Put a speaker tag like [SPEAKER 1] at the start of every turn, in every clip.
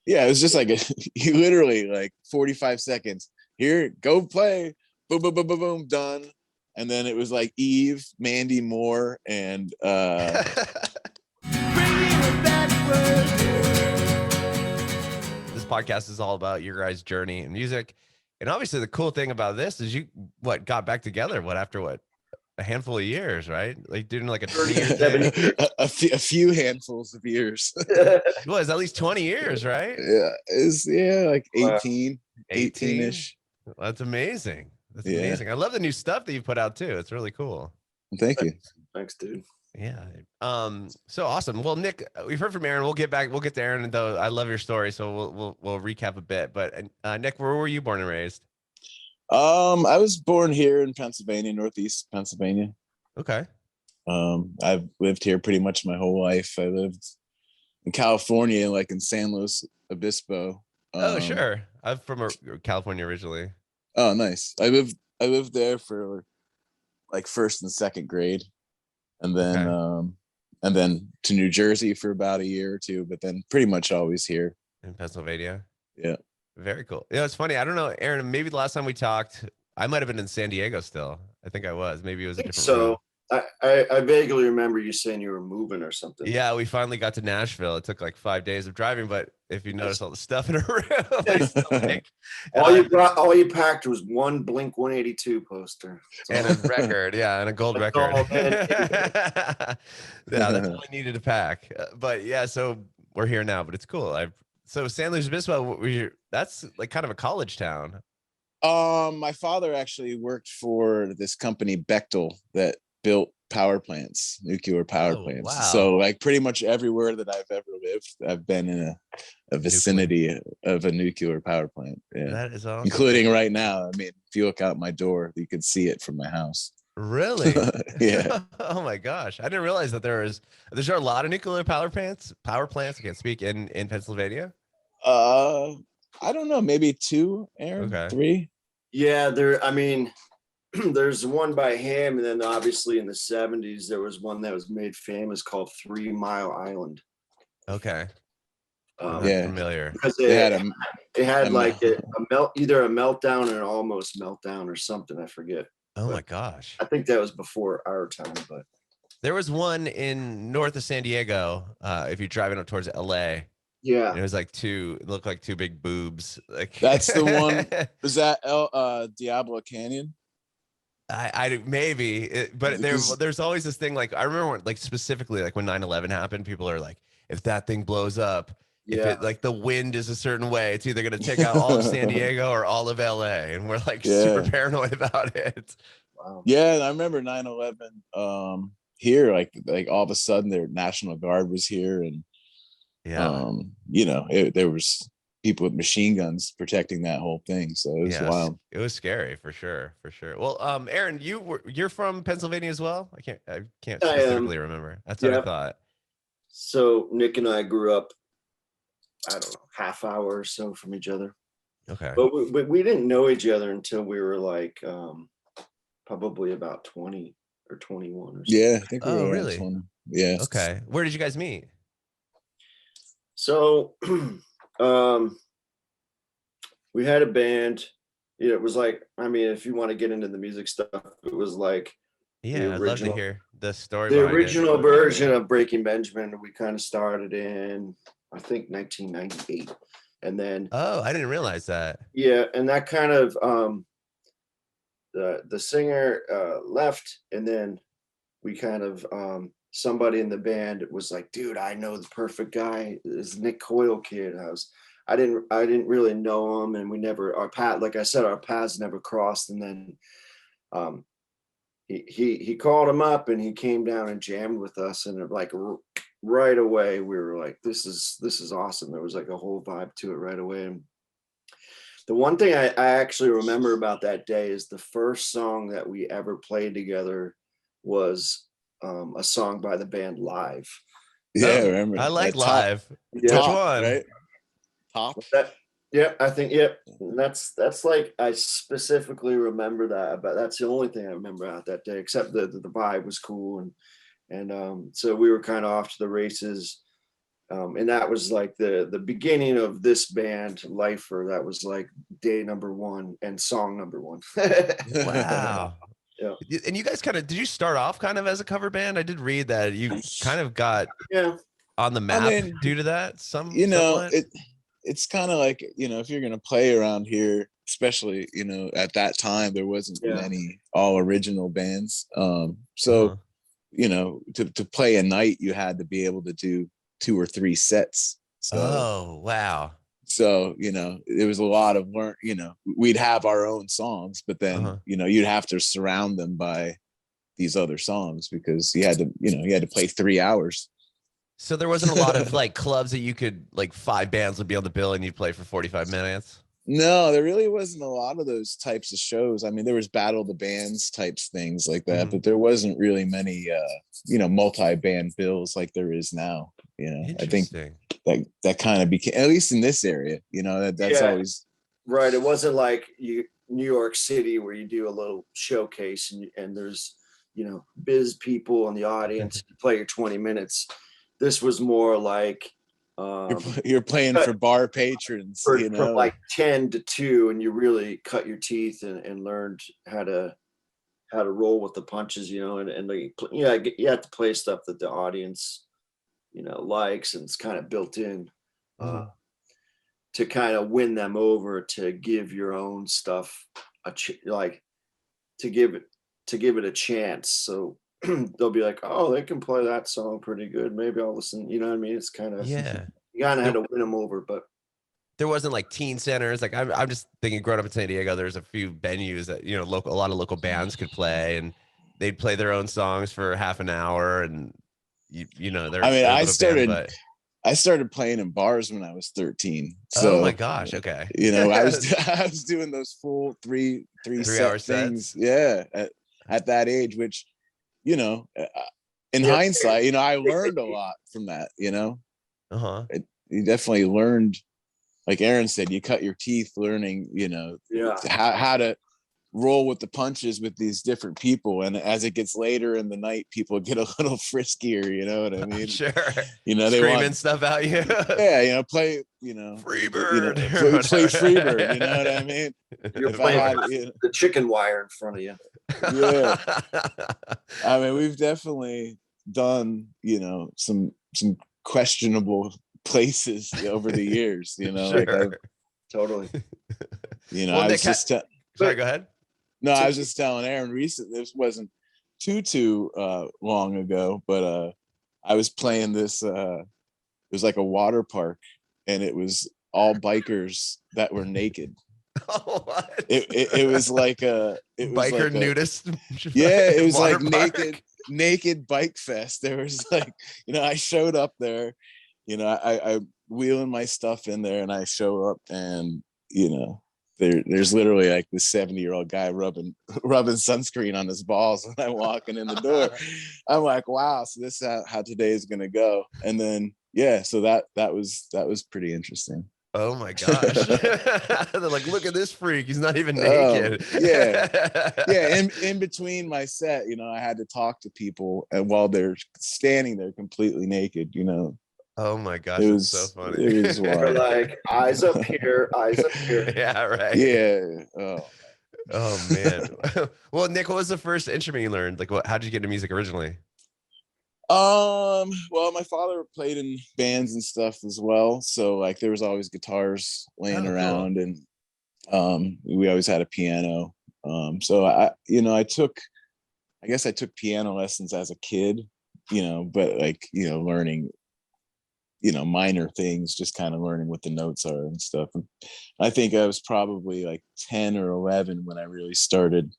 [SPEAKER 1] Yeah, it was just like you literally like 45 seconds. Here, go play. Boom, boom, boom, boom, boom, done. And then it was like Eve, Mandy Moore, and
[SPEAKER 2] This podcast is all about your guys' journey in music. And obviously the cool thing about this is you got back together after a handful of years, right? Like doing like a
[SPEAKER 3] 37 years.
[SPEAKER 1] a few handfuls of years.
[SPEAKER 2] It was at least 20 years, right?
[SPEAKER 1] Yeah, like 18,
[SPEAKER 2] 18?
[SPEAKER 1] 18-ish.
[SPEAKER 2] That's amazing. That's amazing. I love the new stuff that you put out too. It's really cool.
[SPEAKER 1] Thank you.
[SPEAKER 3] Thanks, dude.
[SPEAKER 2] Yeah. So awesome. Well, Nick, we've heard from Aaron. We'll get to Aaron, though. I love your story, so we'll recap a bit. But Nick, where were you born and raised?
[SPEAKER 1] I was born here in Pennsylvania, Northeast Pennsylvania.
[SPEAKER 2] Okay.
[SPEAKER 1] I've lived here pretty much my whole life. I lived in California, like in San Luis Obispo.
[SPEAKER 2] Oh, sure. I'm from California originally.
[SPEAKER 1] Oh, nice. I lived there for like first and second grade, and then to New Jersey for about a year or two, but then pretty much always here
[SPEAKER 2] In Pennsylvania.
[SPEAKER 1] Yeah.
[SPEAKER 2] Very cool. It's funny. I don't know, Aaron, maybe the last time we talked, I might have been in San Diego still. I think I was. Maybe it was a different room.
[SPEAKER 3] I vaguely remember you saying you were moving or something.
[SPEAKER 2] Yeah, we finally got to Nashville. It took like 5 days of driving, but if you notice all the stuff in a room,
[SPEAKER 3] all you packed was one Blink 182 poster
[SPEAKER 2] and a record, and a gold record. Yeah, that's all I needed to pack. But yeah, so we're here now, but it's cool. So San Luis Obispo, that's like kind of a college town.
[SPEAKER 1] My father actually worked for this company Bechtel that built nuclear power plants.
[SPEAKER 2] Wow.
[SPEAKER 1] So like pretty much everywhere that I've ever lived, I've been in a vicinity of a nuclear power plant. Yeah.
[SPEAKER 2] That is awesome.
[SPEAKER 1] Including right now. I mean, if you look out my door, you can see it from my house.
[SPEAKER 2] Really?
[SPEAKER 1] Yeah.
[SPEAKER 2] Oh my gosh. I didn't realize that there's a lot of nuclear power plants. I can't speak in Pennsylvania.
[SPEAKER 1] I don't know, maybe 2, Aaron.
[SPEAKER 2] Okay.
[SPEAKER 1] 3.
[SPEAKER 3] Yeah, there's one by him, and then obviously in the 70s there was one that was made famous called 3 Mile Island.
[SPEAKER 2] Okay.
[SPEAKER 3] Familiar because
[SPEAKER 1] it
[SPEAKER 3] had either a meltdown or an almost meltdown or something. I forget.
[SPEAKER 2] My gosh.
[SPEAKER 3] I think that was before our time, but
[SPEAKER 2] there was one in north of San Diego. If you're driving up towards LA.
[SPEAKER 3] Yeah.
[SPEAKER 2] It was like it looked like 2 big boobs. Like
[SPEAKER 1] that's the one. Was that Diablo Canyon?
[SPEAKER 2] But there's always this thing. Like I remember, like specifically, like when 9/11 happened, people are like, if that thing blows up, if it like the wind is a certain way, it's either gonna take out all of San Diego or all of LA, and we're like super paranoid about it.
[SPEAKER 1] Wow. Yeah, I remember 9/11 here. Like all of a sudden, their National Guard was here, and there was people with machine guns protecting that whole thing. So it was wild.
[SPEAKER 2] It was scary for sure. Well, Aaron, you're from Pennsylvania as well? I can't specifically remember. That's what I thought.
[SPEAKER 3] So Nick and I grew up, I don't know, half hour or so from each other.
[SPEAKER 2] Okay.
[SPEAKER 3] But we didn't know each other until we were like probably about 20 or 21 or something.
[SPEAKER 1] Yeah, I think we were
[SPEAKER 2] really
[SPEAKER 1] 20. Yeah.
[SPEAKER 2] Okay. Where did you guys meet?
[SPEAKER 3] So we had a band. It was like, I mean, if you want to get into the music stuff, it was like
[SPEAKER 2] I'd love to hear the story.
[SPEAKER 3] The original version of Breaking Benjamin, we kind of started in, I think, 1998. And then
[SPEAKER 2] I didn't realize that.
[SPEAKER 3] Yeah, and that kind of the singer left, and then we kind of somebody in the band was like, dude, I know the perfect guy, is Nick Coyle kid. I didn't really know him, and we never, like I said, our paths never crossed. And then he called him up, and he came down and jammed with us, and like right away we were like, this is awesome. There was like a whole vibe to it right away. And the one thing I actually remember about that day is the first song that we ever played together was a song by the band Live.
[SPEAKER 1] Yeah, I remember.
[SPEAKER 2] I like Live.
[SPEAKER 1] Which one? Right? Top.
[SPEAKER 3] Yeah, I think, yeah. That's like, I specifically remember that, but that's the only thing I remember out that day, except the vibe was cool. And so we were kind of off to the races. And that was like the beginning of this band, Lifer. That was like day number 1 and song number 1.
[SPEAKER 2] Wow.
[SPEAKER 3] Yeah.
[SPEAKER 2] And you guys did you start off kind of as a cover band? I did read that you kind of got on the map due to that. Somewhat.
[SPEAKER 1] It's kind of like, if you're going to play around here, especially, at that time, there wasn't many all original bands. So, to play a night, you had to be able to do 2 or 3 sets. So,
[SPEAKER 2] oh, wow.
[SPEAKER 1] So, it was a lot of we'd have our own songs, but then, you'd have to surround them by these other songs because you had to play 3 hours.
[SPEAKER 2] So there wasn't a lot of like clubs that you could, like 5 bands would be on the bill and you'd play for 45 minutes.
[SPEAKER 1] No, there really wasn't a lot of those types of shows. I mean, there was battle the bands types things like that, but there wasn't really many, multi-band bills like there is now. I think that kind of became, at least in this area, that's always
[SPEAKER 3] right. It wasn't like New York City where you do a little showcase and there's, biz people in the audience, you play your 20 minutes. This was more like
[SPEAKER 1] you're playing for bar patrons,
[SPEAKER 3] from like 10 to 2, and you really cut your teeth and learned how to roll with the punches, and you have to play stuff that the audience, likes, and it's kind of built in to kind of win them over to give your own stuff to give it a chance. So they'll be like, oh, they can play that song pretty good. Maybe I'll listen. You know what I mean? It's kind of, you kind of had to win them over, but
[SPEAKER 2] there wasn't like teen centers. Like I'm just thinking growing up in San Diego, there's a few venues that, a lot of local bands could play and they'd play their own songs for half an hour. And
[SPEAKER 1] I started playing in bars when I was 13. So,
[SPEAKER 2] oh my gosh. Okay.
[SPEAKER 1] I was doing those full three hour things. Yeah. At that age, which, in hindsight, I learned a lot from that, you definitely learned, like Aaron said, you cut your teeth learning, how to roll with the punches with these different people. And as it gets later in the night, people get a little friskier, you know what I mean?
[SPEAKER 2] Sure.
[SPEAKER 1] They
[SPEAKER 2] screaming stuff out you.
[SPEAKER 1] Yeah, play,
[SPEAKER 2] Freebird.
[SPEAKER 1] Play Freebird, you know what I mean?
[SPEAKER 3] You're playing the chicken wire in front of you.
[SPEAKER 1] Yeah. I mean, we've definitely done, some questionable places over the years,
[SPEAKER 2] Sure.
[SPEAKER 3] Totally.
[SPEAKER 2] Well,
[SPEAKER 1] I was
[SPEAKER 2] sorry, go ahead.
[SPEAKER 1] No, I was just telling Aaron recently, this wasn't too long ago, but I was playing this, it was like a water park and it was all bikers that were naked.
[SPEAKER 2] Oh, what?
[SPEAKER 1] It was like a
[SPEAKER 2] biker nudist.
[SPEAKER 1] Yeah, it was like
[SPEAKER 2] park.
[SPEAKER 1] naked bike fest. There was like, I showed up there, I wheeling my stuff in there and I show up and, there's literally like this 70-year-old guy rubbing sunscreen on his balls when I'm walking in the door. I'm like, wow, so this is how today is gonna go. And then so that was pretty interesting.
[SPEAKER 2] Oh my gosh. They're like, look at this freak. He's not even naked.
[SPEAKER 1] Yeah. In between my set, I had to talk to people and while they're standing there completely naked,
[SPEAKER 2] Oh my gosh,
[SPEAKER 1] it was
[SPEAKER 2] so funny.
[SPEAKER 1] It was wild.
[SPEAKER 3] Like eyes up here.
[SPEAKER 2] Yeah, right.
[SPEAKER 1] Yeah.
[SPEAKER 2] Oh man. Well, Nick, what was the first instrument you learned? Like, how did you get into music originally?
[SPEAKER 1] Well, my father played in bands and stuff as well, so like there was always guitars laying around, and we always had a piano. So I took piano lessons as a kid, but like learning minor things, just kind of learning what the notes are and stuff. And I think I was probably like 10 or 11 when I really started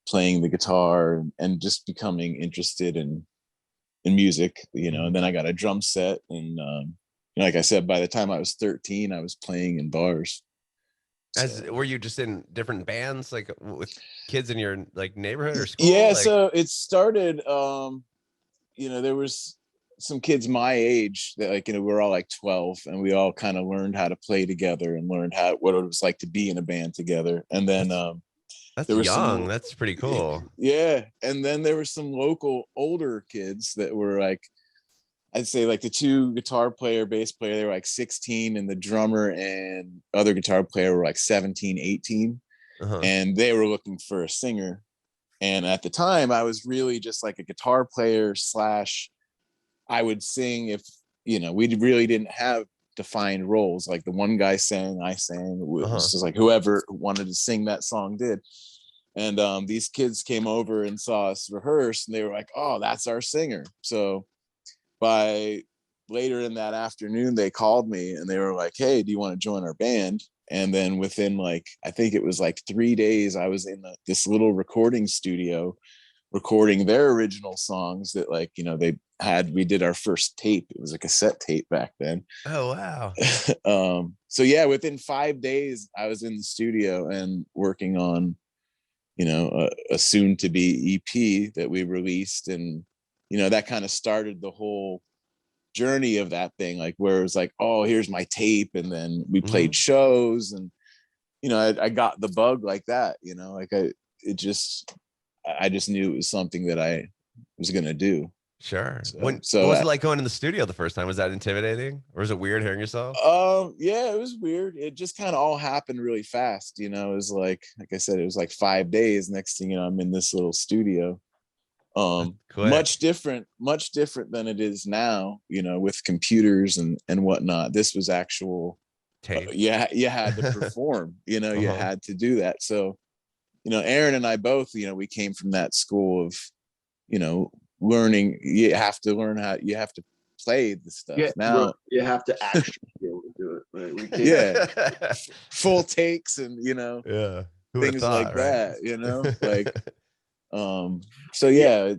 [SPEAKER 1] playing the guitar and just becoming interested in music, and then I got a drum set. And like I said, by the time I was 13, I was playing in bars.
[SPEAKER 2] Were you just in different bands, like with kids in your like neighborhood or school?
[SPEAKER 1] Yeah, so it started, there was some kids my age that like, we were all like 12 and we all kind of learned how to play together and learned what it was like to be in a band together. And then
[SPEAKER 2] that's young. That's pretty cool.
[SPEAKER 1] Yeah. And then there were some local older kids that were like I'd say like the two guitar player, bass player, they were like 16, and the drummer and other guitar player were like 17, 18. And they were looking for a singer. And at the time I was really just like a guitar player slash I would sing if, you know, we really didn't have defined roles. Like the one guy sang, I sang. It was just like whoever wanted to sing that song did. And these kids came over and saw us rehearse, and they were like, oh, that's our singer. So by later in that afternoon, they called me and they were like, hey, do you want to join our band? And then within like, I think it was like 3 days, I was in this little recording studio recording their original songs that, like, you know, we did our first tape. It was a cassette tape back then.
[SPEAKER 2] Oh, wow.
[SPEAKER 1] So yeah, within 5 days I was in the studio and working on, you know, a soon to be EP that we released. And, you know, that kind of started the whole journey of that thing, like where it was like, oh, here's my tape. And then we played shows, and, you know, I got the bug like that, you know, like I just knew it was something that I was going to do.
[SPEAKER 2] Sure.
[SPEAKER 1] So
[SPEAKER 2] What was it like going in the studio the first time? Was that intimidating, or was it weird hearing yourself?
[SPEAKER 1] Yeah, it was weird. It just kind of all happened really fast. You know, it was like I said, it was like 5 days. Next thing you know, I'm in this little studio. Much different than it is now, you know, with computers and whatnot. This was actual tape. You had to perform, you know, you had to do that. So, you know, Aaron and I both, you know, we came from that school of, you know, learning. You have to learn you have to play the stuff. Now
[SPEAKER 3] you have to actually be able to do it. Right?
[SPEAKER 1] Full takes and, you know, things like that, you know, like, so yeah,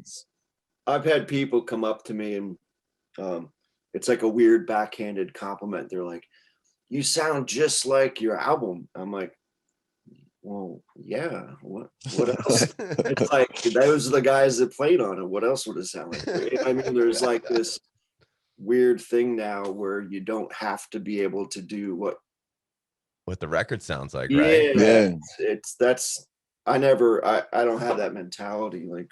[SPEAKER 3] I've had people come up to me and it's like a weird backhanded compliment. They're like, you sound just like your album. I'm like, well, yeah, what else? It's like, those are the guys that played on it. What else would it sound like? I mean, there's like this weird thing now where you don't have to be able to do what
[SPEAKER 2] the record sounds like, right?
[SPEAKER 3] I don't have that mentality. Like,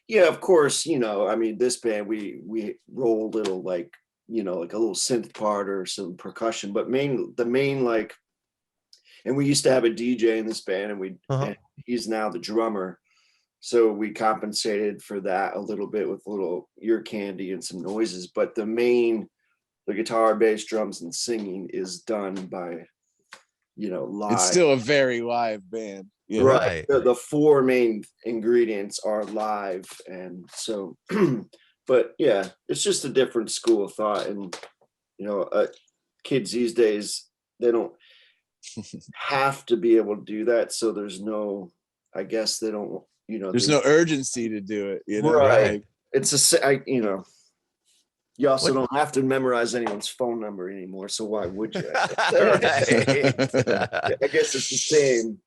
[SPEAKER 3] yeah, of course, you know, I mean, this band, we roll a little, like, you know, like a little synth part or some percussion, but the main like, and we used to have a DJ in this band, and and he's now the drummer. So we compensated for that a little bit with a little ear candy and some noises. But the guitar, bass, drums, and singing is done by, you know, live.
[SPEAKER 1] It's still a very live band.
[SPEAKER 3] You know? Right. The four main ingredients are live. And so, but yeah, it's just a different school of thought. And, you know, kids these days, they don't have to be able to do that. So there's no, I guess they don't, you know,
[SPEAKER 1] there's no urgency to do it, you know.
[SPEAKER 3] Right. Like, it's you know, you also don't have to memorize anyone's phone number anymore, so why would you? I guess it's the same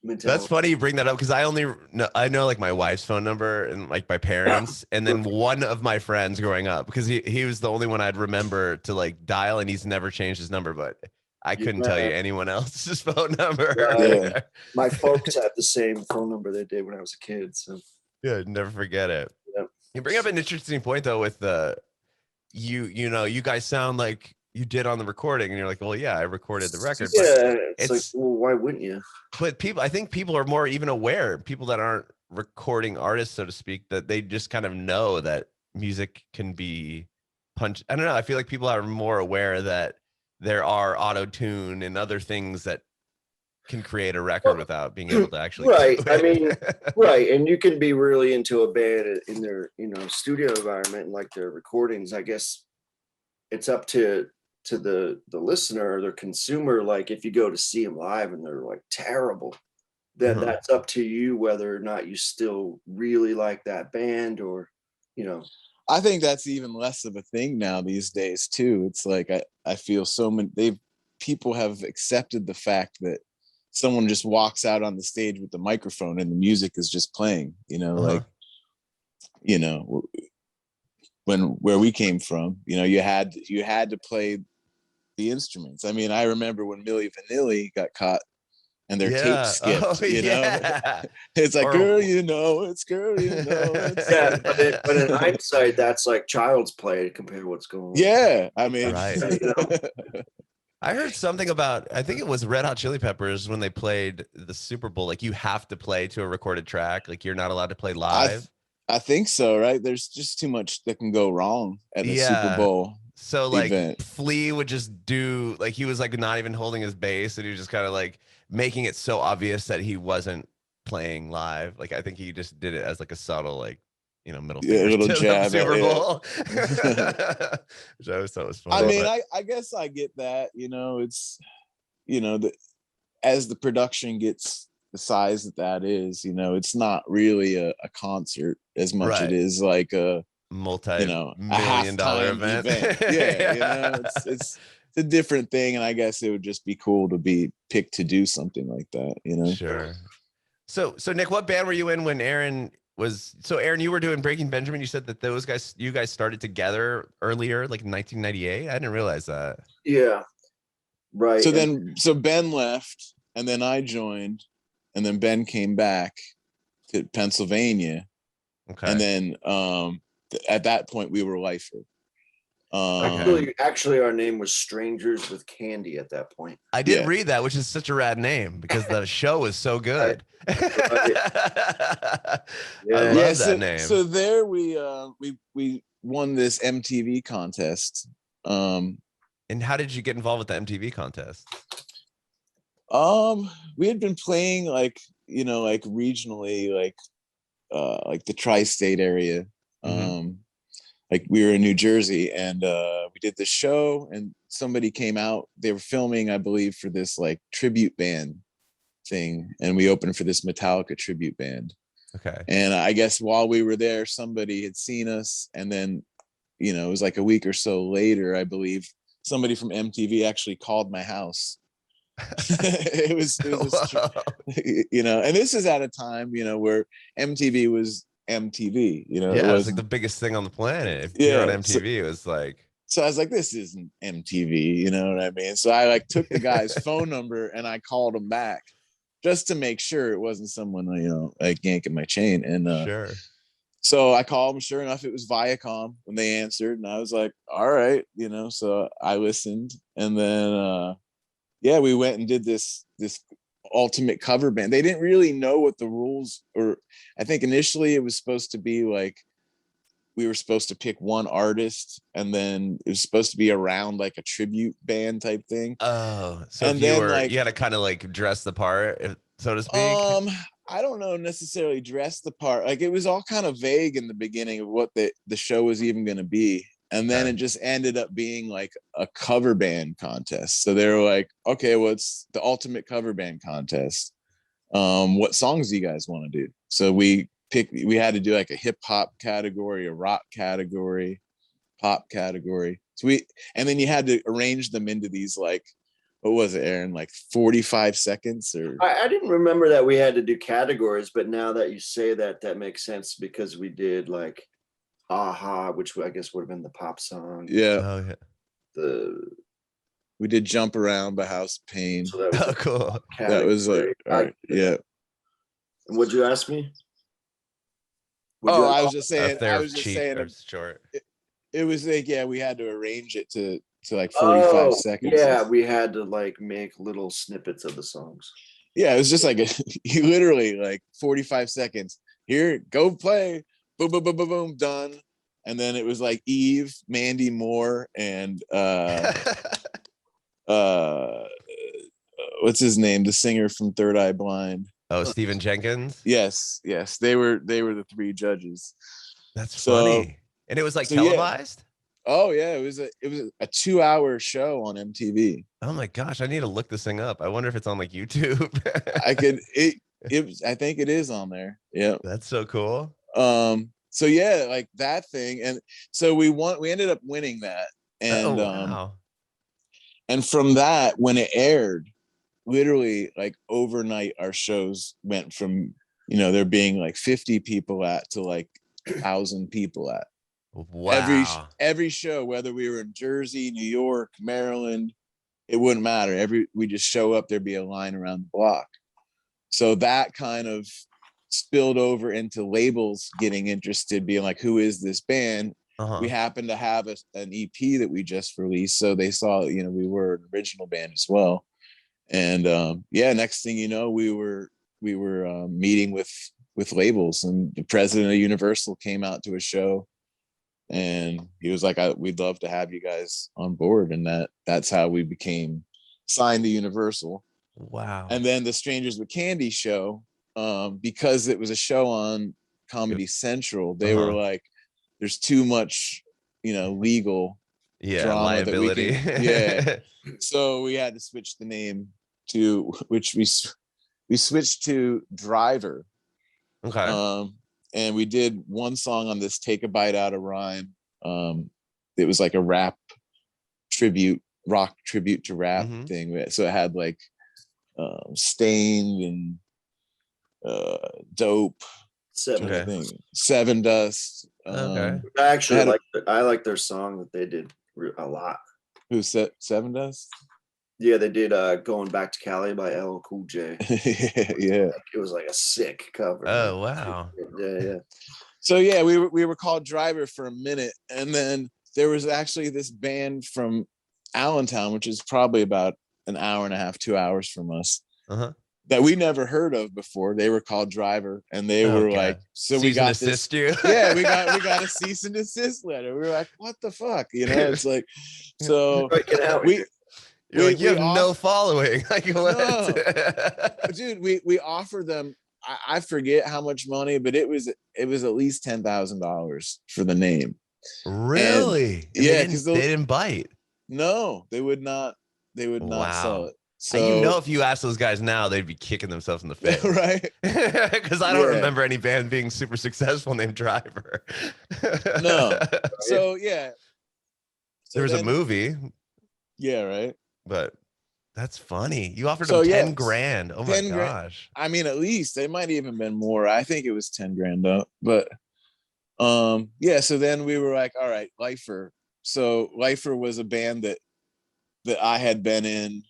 [SPEAKER 3] mentality.
[SPEAKER 2] That's funny you bring that up, because I know like my wife's phone number and like my parents, and then one of my friends growing up, because he was the only one I'd remember to like dial, and he's never changed his number, but I couldn't tell you anyone else's phone number.
[SPEAKER 3] Yeah. My folks had the same phone number they did when I was a kid. So
[SPEAKER 2] yeah, never forget it. Yeah. You bring up an interesting point though with you know, you guys sound like you did on the recording, and you're like, well, yeah, I recorded the record.
[SPEAKER 3] Yeah, it's like, well, why wouldn't you?
[SPEAKER 2] But I think people are more even aware, people that aren't recording artists, so to speak, that they just kind of know that music can be punched. I don't know. I feel like people are more aware that there are auto-tune and other things that can create a record without being able to actually do it.
[SPEAKER 3] I mean, right. And you can be really into a band in their, you know, studio environment and like their recordings. I guess it's up to the listener or the consumer. Like if you go to see them live and they're like terrible, then that's up to you whether or not you still really like that band, or, you know.
[SPEAKER 1] I think that's even less of a thing now these days too. It's like I feel people have accepted the fact that someone just walks out on the stage with the microphone and the music is just playing, you know, like, you know, where we came from, you know, you had to play the instruments. I mean, I remember when Milli Vanilli got caught and their tape skipped.
[SPEAKER 2] Oh,
[SPEAKER 1] you know,
[SPEAKER 2] yeah.
[SPEAKER 1] it's like,
[SPEAKER 2] Or-
[SPEAKER 1] girl, you know, it's girl, you know. It's
[SPEAKER 3] Yeah, but in hindsight, that's like child's play compared to what's going on.
[SPEAKER 1] yeah, I mean,
[SPEAKER 2] Right.
[SPEAKER 3] You know?
[SPEAKER 2] I heard something about, I think it was Red Hot Chili Peppers when they played the Super Bowl. Like you have to play to a recorded track. Like you're not allowed to play live.
[SPEAKER 1] I think so, right? There's just too much that can go wrong at the Super
[SPEAKER 2] Yeah.
[SPEAKER 1] Bowl
[SPEAKER 2] So like
[SPEAKER 1] event.
[SPEAKER 2] Flea would just do like he was like not even holding his bass and he was just kind of like making it so obvious that he wasn't playing live. Like I think he just did it as like a subtle like middle
[SPEAKER 1] Yeah, a
[SPEAKER 2] finger
[SPEAKER 1] little
[SPEAKER 2] to
[SPEAKER 1] jab
[SPEAKER 2] the
[SPEAKER 1] at
[SPEAKER 2] Super
[SPEAKER 1] it.
[SPEAKER 2] Bowl. Which I always thought was funny.
[SPEAKER 1] I mean, I guess I get that. It's as the production gets the size that is, it's not really a concert as much
[SPEAKER 2] Right.
[SPEAKER 1] it is like a
[SPEAKER 2] multi-million-dollar event.
[SPEAKER 1] Yeah, it's a different thing, and I guess it would just be cool to be picked to do something like that.
[SPEAKER 2] Sure. So Nick, what band were you in when Aaron was? So Aaron, you were doing Breaking Benjamin. You said that you guys started together earlier, like in 1998. I didn't realize that.
[SPEAKER 3] Yeah, right.
[SPEAKER 1] So Ben left, and then I joined, and then Ben came back to Pennsylvania.
[SPEAKER 2] Okay.
[SPEAKER 1] And then at that point we were lifer.
[SPEAKER 3] Actually, our name was Strangers with Candy at that point.
[SPEAKER 2] I did read that, which is such a rad name because the show was so good. I love that name.
[SPEAKER 1] So there we won this MTV contest.
[SPEAKER 2] And how did you get involved with the MTV contest?
[SPEAKER 1] We had been playing like regionally, like the tri-state area. Like we were in New Jersey, and we did the show, and somebody came out. They were filming, I believe, for this like tribute band thing, and we opened for this Metallica tribute band.
[SPEAKER 2] Okay.
[SPEAKER 1] And I guess while we were there, somebody had seen us, and then it was like a week or so later, I believe, somebody from MTV actually called my house. it was and this is at a time where MTV was MTV, it was
[SPEAKER 2] like the biggest thing on the planet. If you're on MTV, it was like.
[SPEAKER 1] So I was like, this isn't MTV, you know what I mean? So I like took the guy's phone number and I called him back just to make sure it wasn't someone like yanking my chain. And
[SPEAKER 2] sure.
[SPEAKER 1] So I called him. Sure enough, it was Viacom when they answered, and I was like, all right, So I listened, and then we went and did this ultimate cover band. They didn't really know what the rules, or I think initially it was supposed to be like we were supposed to pick one artist, and then it was supposed to be around like a tribute band type thing.
[SPEAKER 2] Oh, so
[SPEAKER 1] and
[SPEAKER 2] then
[SPEAKER 1] you
[SPEAKER 2] had to kind of like dress the part, so to speak.
[SPEAKER 1] I don't know necessarily dress the part. Like it was all kind of vague in the beginning of what the show was even going to be. And then it just ended up being like a cover band contest. So they were like, okay, well, it's the ultimate cover band contest. What songs do you guys want to do? So we had to do like a hip hop category, a rock category, pop category. And then you had to arrange them into these like, what was it, Aaron? Like 45 seconds or?
[SPEAKER 3] I didn't remember that we had to do categories, but now that you say that, that makes sense because we did like Aha, which I guess would have been the pop song.
[SPEAKER 1] Yeah.
[SPEAKER 2] Oh, yeah.
[SPEAKER 1] We did Jump Around by House of Pain.
[SPEAKER 3] So that was
[SPEAKER 2] cool.
[SPEAKER 1] That was like, all right, yeah.
[SPEAKER 3] And what'd you ask me?
[SPEAKER 1] I was just saying.
[SPEAKER 2] Short.
[SPEAKER 1] It was like, we had to arrange it to like 45 seconds.
[SPEAKER 3] Yeah, we had to like make little snippets of the songs.
[SPEAKER 1] Yeah, it was just like you literally like 45 seconds. Here, go play. Boom, boom, boom, boom, boom, done. And then it was like Eve, Mandy Moore, and what's his name? The singer from Third Eye Blind.
[SPEAKER 2] Oh, Stephen Jenkins.
[SPEAKER 1] Yes. They were the three judges.
[SPEAKER 2] That's funny. And it was like televised.
[SPEAKER 1] Yeah. Oh yeah, it was a 2-hour show on MTV.
[SPEAKER 2] Oh my gosh, I need to look this thing up. I wonder if it's on like YouTube.
[SPEAKER 1] I think it is on there. Yeah.
[SPEAKER 2] That's so cool.
[SPEAKER 1] So yeah, like that thing. And so we ended up winning that. And
[SPEAKER 2] wow.
[SPEAKER 1] And from that, when it aired, literally like overnight, our shows went from, there being like 50 people at to like 1,000 people at.
[SPEAKER 2] Wow.
[SPEAKER 1] Every show, whether we were in Jersey, New York, Maryland, it wouldn't matter. We just show up, there'd be a line around the block. so that kind of spilled over into labels getting interested, being like, who is this band? We happen to have an EP that we just released, so they saw, you know, we were an original band as well. And next thing you know, we were meeting with labels, and the president of Universal came out to a show, and he was like, we'd love to have you guys on board. And that's how we became signed to Universal.
[SPEAKER 2] Wow.
[SPEAKER 1] And then the Strangers with Candy show, because it was a show on Comedy Central, they were like, there's too much, you know, legal drama
[SPEAKER 2] liability.
[SPEAKER 1] So we had to switch the name to, which we switched to Driver. And we did one song on this Take a Bite Out of Rhyme. It was like a rock tribute to rap thing. So it had like Stained and Dope, Seven Dust.
[SPEAKER 3] Actually, I like their song that they did a lot.
[SPEAKER 1] Who said Seven Dust?
[SPEAKER 3] Yeah, they did Going Back to Cali by LL Cool J.
[SPEAKER 1] Yeah.
[SPEAKER 3] It was like a sick cover.
[SPEAKER 2] Oh, wow.
[SPEAKER 3] Yeah.
[SPEAKER 1] So yeah, we were called Driver for a minute, and then there was actually this band from Allentown, which is probably about an hour and a half, 2 hours from us, that we never heard of before. They were called Driver, and they were like, so
[SPEAKER 2] cease
[SPEAKER 1] we got
[SPEAKER 2] and desist you.
[SPEAKER 1] Yeah, we got a cease and desist letter. We were like, what the fuck, you know? It's like, so
[SPEAKER 2] you have no following. Like, what?
[SPEAKER 1] No. Dude, we offered them, I forget how much money, but it was at least $10,000 for the name.
[SPEAKER 2] Really?
[SPEAKER 1] And yeah, because
[SPEAKER 2] they didn't bite.
[SPEAKER 1] No, they would not. They would not sell it. So,
[SPEAKER 2] and you know, if you ask those guys now, they'd be kicking themselves in the face,
[SPEAKER 1] right?
[SPEAKER 2] Because I don't remember any band being super successful named Driver.
[SPEAKER 1] No. So yeah,
[SPEAKER 2] there was a movie.
[SPEAKER 1] Yeah, right.
[SPEAKER 2] But that's funny. You offered them 10 grand. Oh my gosh.
[SPEAKER 1] I mean, at least it might even been more. I think it was 10 grand though. But so then we were like, all right, Lifer. So Lifer was a band that I had been in,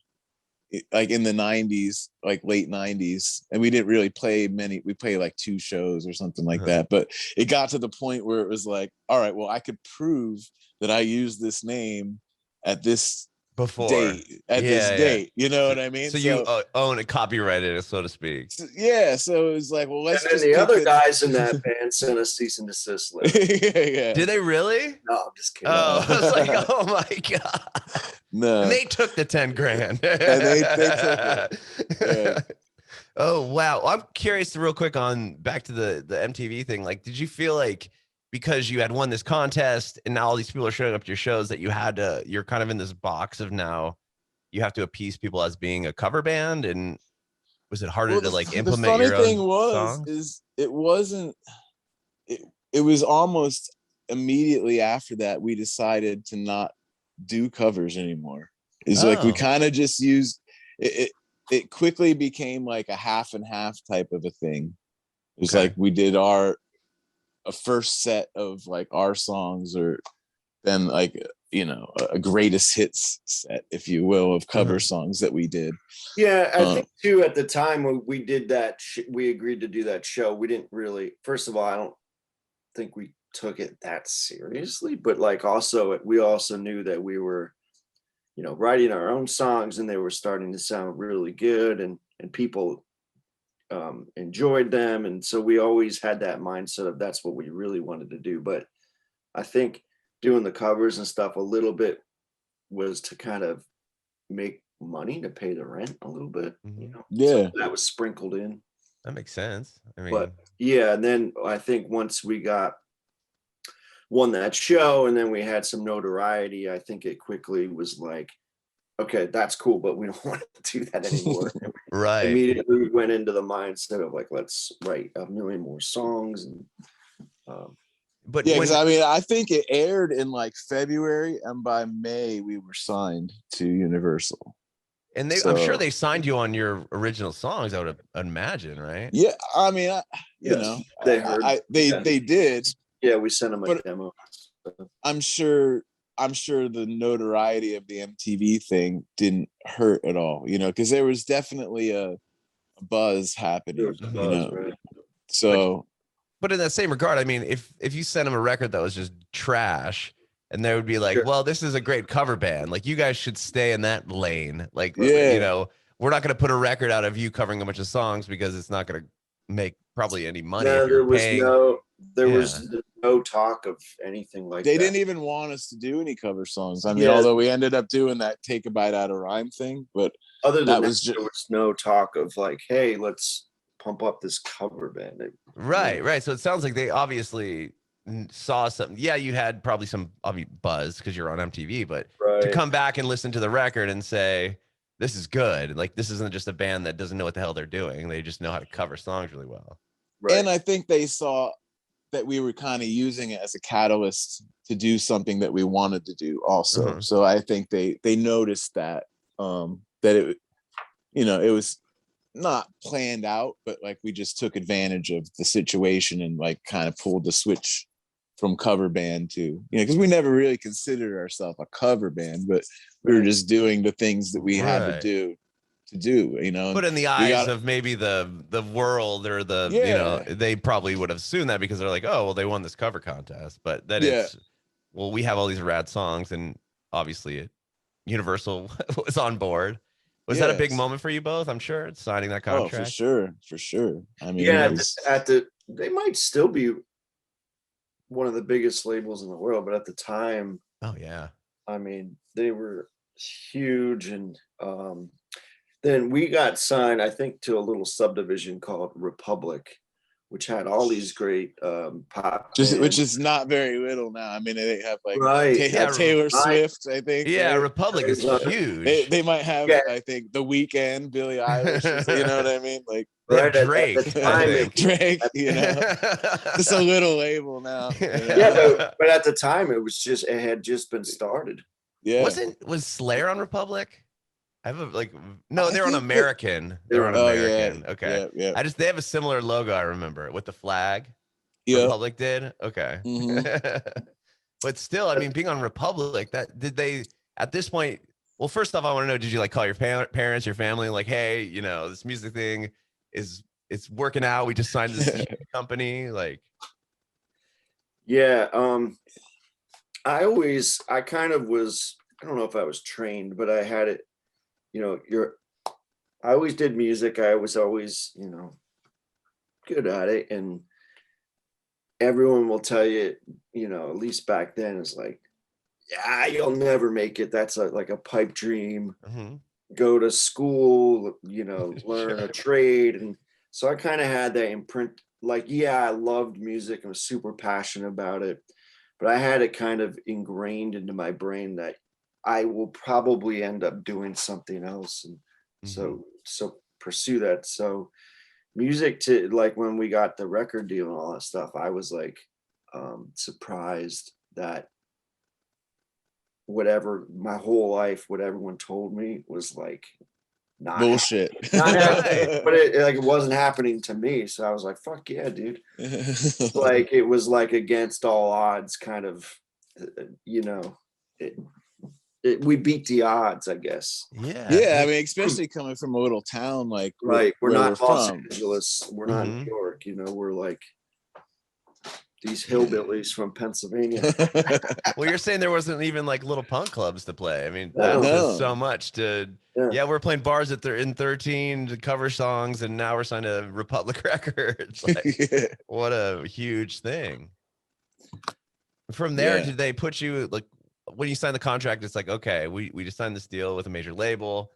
[SPEAKER 1] like in the 90s, like late 90s, and we didn't really play many. We played like 2 shows or something like that. But it got to the point where it was like, all right, well, I could prove that I used this name at this date, you know what I mean?
[SPEAKER 2] So you own it, copyrighted it, so to speak.
[SPEAKER 1] So it was like, well, let's.
[SPEAKER 3] And then the other guys in that band sent a cease and desist letter.
[SPEAKER 1] Yeah.
[SPEAKER 2] Did they really?
[SPEAKER 3] No, I'm just kidding.
[SPEAKER 2] Oh, I was like, oh my god.
[SPEAKER 1] No.
[SPEAKER 2] And they took the 10 grand.
[SPEAKER 1] And they took it. Yeah.
[SPEAKER 2] Oh wow. I'm curious real quick on back to the MTV thing. Like, did you feel like because you had won this contest and now all these people are showing up to your shows that you're kind of in this box of now you have to appease people as being a cover band? And was it harder to like implement your own songs?
[SPEAKER 1] It was almost immediately after that we decided to not do covers anymore. It's like we kind of just used it quickly became like a half and half type of a thing. It was like we did a first set of like our songs, or then like, you know, a greatest hits set, if you will, of cover songs that we did.
[SPEAKER 3] Yeah, I think too, at the time when we did that, we agreed to do that show. We didn't really, first of all, I don't think we took it that seriously, but like also, we also knew that we were, you know, writing our own songs and they were starting to sound really good, and people enjoyed them. And so we always had that mindset of that's what we really wanted to do. But I think doing the covers and stuff a little bit was to kind of make money to pay the rent a little bit, you know.
[SPEAKER 1] Yeah,
[SPEAKER 3] so that was sprinkled in.
[SPEAKER 2] That makes sense. I mean,
[SPEAKER 3] but yeah, and then I think once we won that show and then we had some notoriety, I think it quickly was like, okay, that's cool, but we don't want to do that anymore.
[SPEAKER 2] Right.
[SPEAKER 3] Immediately we went into the mindset of like, let's write a million more songs. And
[SPEAKER 2] but
[SPEAKER 1] yeah, because I mean, I think it aired in like February, and by May we were signed to Universal.
[SPEAKER 2] And I'm sure they signed you on your original songs, I would imagine, right?
[SPEAKER 1] Yeah, I mean, you know,
[SPEAKER 3] they heard.
[SPEAKER 1] They did.
[SPEAKER 3] Yeah, we sent them a demo.
[SPEAKER 1] I'm sure the notoriety of the MTV thing didn't hurt at all, you know, because there was definitely a buzz happening,
[SPEAKER 3] There was a
[SPEAKER 1] you
[SPEAKER 3] buzz,
[SPEAKER 1] know.
[SPEAKER 3] right?
[SPEAKER 1] So
[SPEAKER 2] But in that same regard, I mean, if you sent them a record that was just trash, and they would be like,
[SPEAKER 3] Sure.
[SPEAKER 2] well, this is a great cover band. Like, you guys should stay in that lane. Like,
[SPEAKER 1] Yeah.
[SPEAKER 2] you know, we're not going to put a record out of you covering a bunch of songs because it's not going to make probably any money
[SPEAKER 3] No,
[SPEAKER 2] if you're paying.
[SPEAKER 3] there was no talk of anything like
[SPEAKER 1] they
[SPEAKER 3] that.
[SPEAKER 1] didn't even want us to do any cover songs. I mean,
[SPEAKER 3] Yeah.
[SPEAKER 1] although we ended up doing that Take a Bite Out of Rhyme thing, but
[SPEAKER 3] Other than that,
[SPEAKER 1] was
[SPEAKER 3] there was no talk of like, hey, let's pump up this cover band.
[SPEAKER 2] Right. So it sounds like they obviously saw something. Yeah, you had probably some buzz because you're on MTV, but to
[SPEAKER 3] Right.
[SPEAKER 2] come back and listen to the record and say, this is good. Like, this isn't just a band that doesn't know what the hell they're doing. They just know how to cover songs really well.
[SPEAKER 3] Right.
[SPEAKER 1] And I think they saw that we were kind of using it as a catalyst to do something that we wanted to do also. So I think they noticed that that it, you know, it was not planned out, but like we just took advantage of the situation and like kind of pulled the switch from cover band to, you know, because we never really considered ourselves a cover band, but we were just doing the things that we had to do, you know.
[SPEAKER 2] But in the eyes of maybe the world or the, you know, they probably would have assumed that because they're like, oh, well, they won this cover contest. But then it's, well, we have all these rad songs, and obviously Universal was on board. Was that a big moment for you both? I'm sure, signing that contract.
[SPEAKER 1] Oh, for sure. I mean,
[SPEAKER 3] yeah, they might still be one of the biggest labels in the world, but at the time,
[SPEAKER 2] oh yeah,
[SPEAKER 3] I mean, they were huge. And then we got signed, I think, to a little subdivision called Republic, which had all these great pop,
[SPEAKER 1] which is not very little now. I mean, they have like
[SPEAKER 3] Taylor
[SPEAKER 1] Taylor Swift, I think.
[SPEAKER 2] Yeah,
[SPEAKER 1] right?
[SPEAKER 2] Republic is huge.
[SPEAKER 1] They might have, I think, The Weeknd, Billie Eilish. You know what I mean? Like
[SPEAKER 2] Drake,
[SPEAKER 3] at the time,
[SPEAKER 1] Drake. You know, just a little label now. You know?
[SPEAKER 3] Yeah, but at the time, it had just been started.
[SPEAKER 1] Yeah,
[SPEAKER 2] was Slayer on Republic? I have they're on American. They're on American.
[SPEAKER 1] Yeah,
[SPEAKER 2] okay.
[SPEAKER 1] Yeah.
[SPEAKER 2] They have a similar logo, I remember, with the flag.
[SPEAKER 1] Yeah.
[SPEAKER 2] Republic did. Okay. But still, I mean, being on Republic, did they at this point? Well, first off, I want to know, did you like call your parents, your family, like, hey, you know, this music thing it's working out. We just signed this company, like.
[SPEAKER 3] Yeah. I kind of was, I don't know if I was trained, but I had it, you know, I always did music. I was always, you know, good at it. And everyone will tell you, you know, at least back then, it's like, yeah, you'll never make it. That's like a pipe dream. Go to school, you know, learn a trade. And so I kind of had that imprint, like, yeah, I loved music and was super passionate about it, but I had it kind of ingrained into my brain that I will probably end up doing something else. And so pursue that. So music, to like, when we got the record deal and all that stuff, I was like surprised that whatever my whole life, what everyone told me was like not
[SPEAKER 1] bullshit.
[SPEAKER 3] Not but it wasn't happening to me. So I was like, fuck yeah, dude. Like, it was like against all odds, kind of, you know, we beat the odds, I guess.
[SPEAKER 1] Yeah, I mean, especially coming from a little town like
[SPEAKER 3] we're not Los
[SPEAKER 1] from.
[SPEAKER 3] Angeles, we're not New York, you know, we're like these hillbillies from Pennsylvania.
[SPEAKER 2] Well, you're saying there wasn't even like little punk clubs to play. I mean,
[SPEAKER 3] No.
[SPEAKER 2] that says so much to. Yeah, we're playing bars in 13 to cover songs, and now we're signed to Republic Records. Like, what a huge thing. From there, did they put you, like, when you sign the contract, it's like, okay, we just signed this deal with a major label.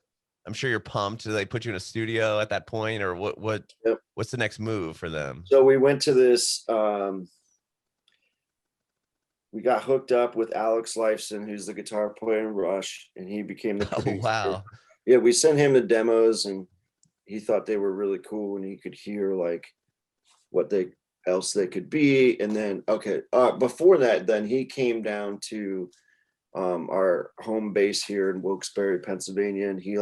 [SPEAKER 2] I'm sure you're pumped. Do they put you in a studio at that point, or what's the next move for them?
[SPEAKER 3] So we went to this, we got hooked up with Alex Lifeson, who's the guitar player in Rush, and he became the producer.
[SPEAKER 2] Oh, wow.
[SPEAKER 3] Yeah, we sent him the demos, and he thought they were really cool, and he could hear like what else they could be. And then, before that, then he came down to our home base here in Wilkes-Barre, Pennsylvania, and he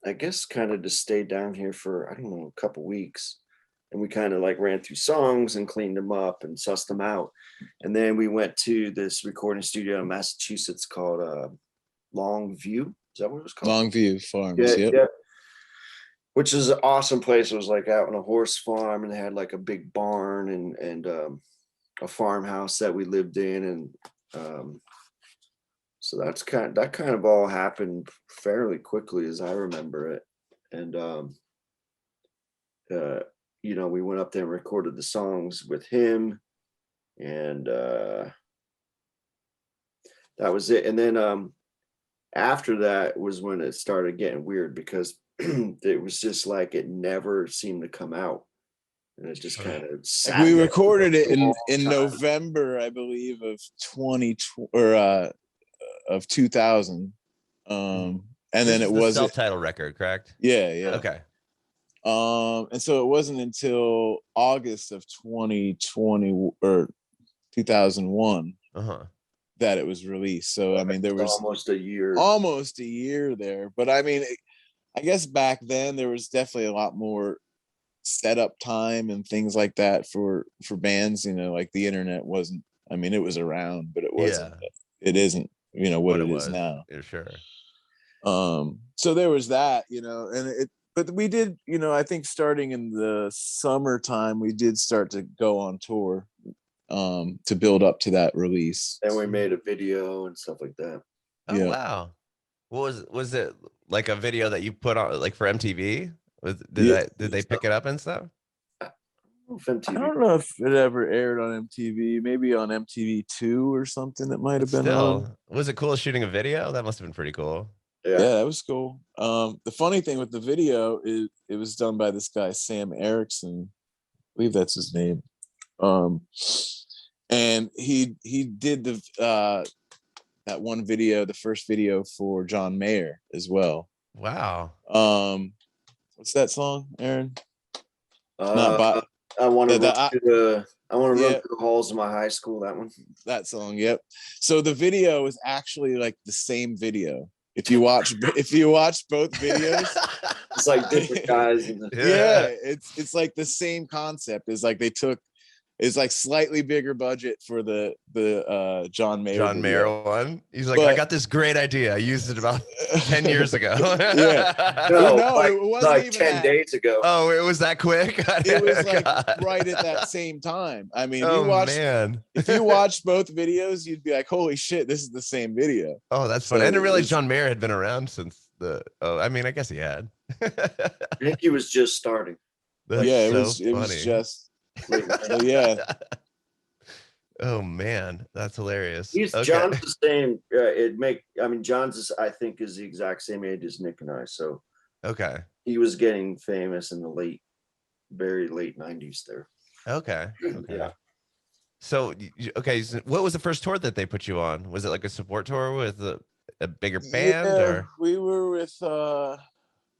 [SPEAKER 3] I guess kind of just stayed down here for, I don't know, a couple weeks. And we kind of like ran through songs and cleaned them up and sussed them out. And then we went to this recording studio in Massachusetts called Longview. Is that what it was called?
[SPEAKER 1] Longview Farms.
[SPEAKER 3] Yeah. which is an awesome place. It was like out on a horse farm, and they had like a big barn and a farmhouse that we lived in, and so that kind of all happened fairly quickly as I remember it. And you know, we went up there and recorded the songs with him, and that was it. And then after that was when it started getting weird, because it was just like it never seemed to come out, and it just kind of sat
[SPEAKER 1] we
[SPEAKER 3] there
[SPEAKER 1] recorded it
[SPEAKER 3] for a long
[SPEAKER 1] in
[SPEAKER 3] time.
[SPEAKER 1] November, I believe, of 2020 or of 2000. And then it was
[SPEAKER 2] self-titled record, correct?
[SPEAKER 1] Yeah.
[SPEAKER 2] Okay.
[SPEAKER 1] And so it wasn't until August of 2020 or 2001 that it was released. So I mean, there was
[SPEAKER 3] almost a year
[SPEAKER 1] there. But I mean, I guess back then there was definitely a lot more setup time and things like that for bands. You know, like the internet wasn't. I mean, it was around, but it wasn't. Yeah. It isn't. You know what it is now.
[SPEAKER 2] Yeah, sure.
[SPEAKER 1] So there was that. You know, and but we did. You know, I think starting in the summertime, we did start to go on tour to build up to that release.
[SPEAKER 3] And we made a video and stuff like that.
[SPEAKER 2] Oh yeah. Wow. What was it like a video that you put on like for MTV? Did they pick it up and stuff?
[SPEAKER 1] I don't know if it ever aired on MTV, maybe on MTV2 or something. It might have been on.
[SPEAKER 2] Was it cool shooting a video? That must have been pretty cool.
[SPEAKER 1] Yeah, that was cool. The funny thing with the video is it was done by this guy, Sam Erickson. I believe that's his name. And he did the that one video, the first video for John Mayer as well.
[SPEAKER 2] Wow.
[SPEAKER 1] What's that song, Aaron?
[SPEAKER 3] I want to run through the halls of my high school. That one. That
[SPEAKER 1] song. Yep. So the video is actually like the same video. If you watch both videos,
[SPEAKER 3] it's like different guys.
[SPEAKER 1] It's like the same concept. It's like they took. It's like slightly bigger budget for the John Mayer
[SPEAKER 2] one. He's like, I got this great idea. I used it about 10 years ago.
[SPEAKER 3] It wasn't like even 10 days ago.
[SPEAKER 2] Oh, it was that quick?
[SPEAKER 1] It was like right at that same time. I mean, if you watched both videos, you'd be like, holy shit, this is the same video.
[SPEAKER 2] Oh, that's funny. I didn't realize John Mayer had been around since I mean, I guess he had.
[SPEAKER 3] I think he was just starting.
[SPEAKER 1] It was just. Yeah.
[SPEAKER 2] Oh man, that's hilarious.
[SPEAKER 3] John's the same. John's I think is the exact same age as Nick and I. So he was getting famous in the very late 90s there.
[SPEAKER 2] Okay.
[SPEAKER 3] Yeah.
[SPEAKER 2] So what was the first tour that they put you on? Was it like a support tour with a bigger band? Or
[SPEAKER 1] we were with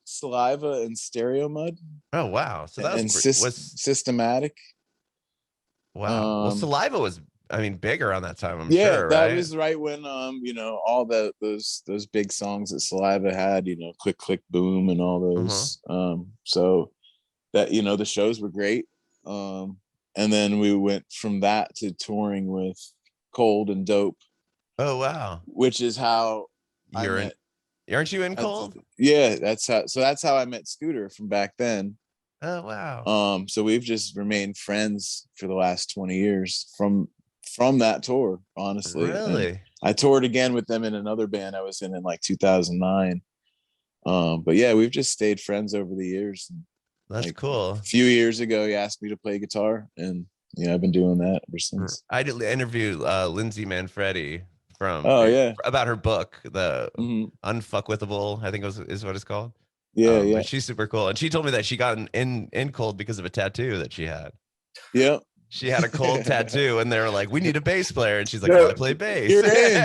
[SPEAKER 1] Saliva and Stereo Mud.
[SPEAKER 2] Oh wow! So that
[SPEAKER 1] was Systematic.
[SPEAKER 2] Wow. Well, Saliva was, big around that time. I'm sure.
[SPEAKER 1] That was right when all those big songs that Saliva had. Click Click Boom and all those. So that the shows were great. And then we went from that to touring with Cold and Dope.
[SPEAKER 2] Oh wow!
[SPEAKER 1] Which is how
[SPEAKER 2] Aren't you in Cold?
[SPEAKER 1] Yeah, that's how I met Scooter from back then.
[SPEAKER 2] Oh wow.
[SPEAKER 1] So we've just remained friends for the last 20 years from that tour, honestly.
[SPEAKER 2] Really?
[SPEAKER 1] And I toured again with them in another band I was in like 2009. But yeah, we've just stayed friends over the years.
[SPEAKER 2] That's cool.
[SPEAKER 1] A few years ago, he asked me to play guitar, and I've been doing that ever since.
[SPEAKER 2] I did interview Lindsay Manfredi about her book, the Unfuckwithable, I think is what it's called.
[SPEAKER 1] Yeah.
[SPEAKER 2] But she's super cool, and she told me that she got in Cold because of a tattoo that she had.
[SPEAKER 1] Yeah,
[SPEAKER 2] she had a Cold tattoo, and they were like, "We need a bass player," and she's like, "I play bass."
[SPEAKER 1] You're in.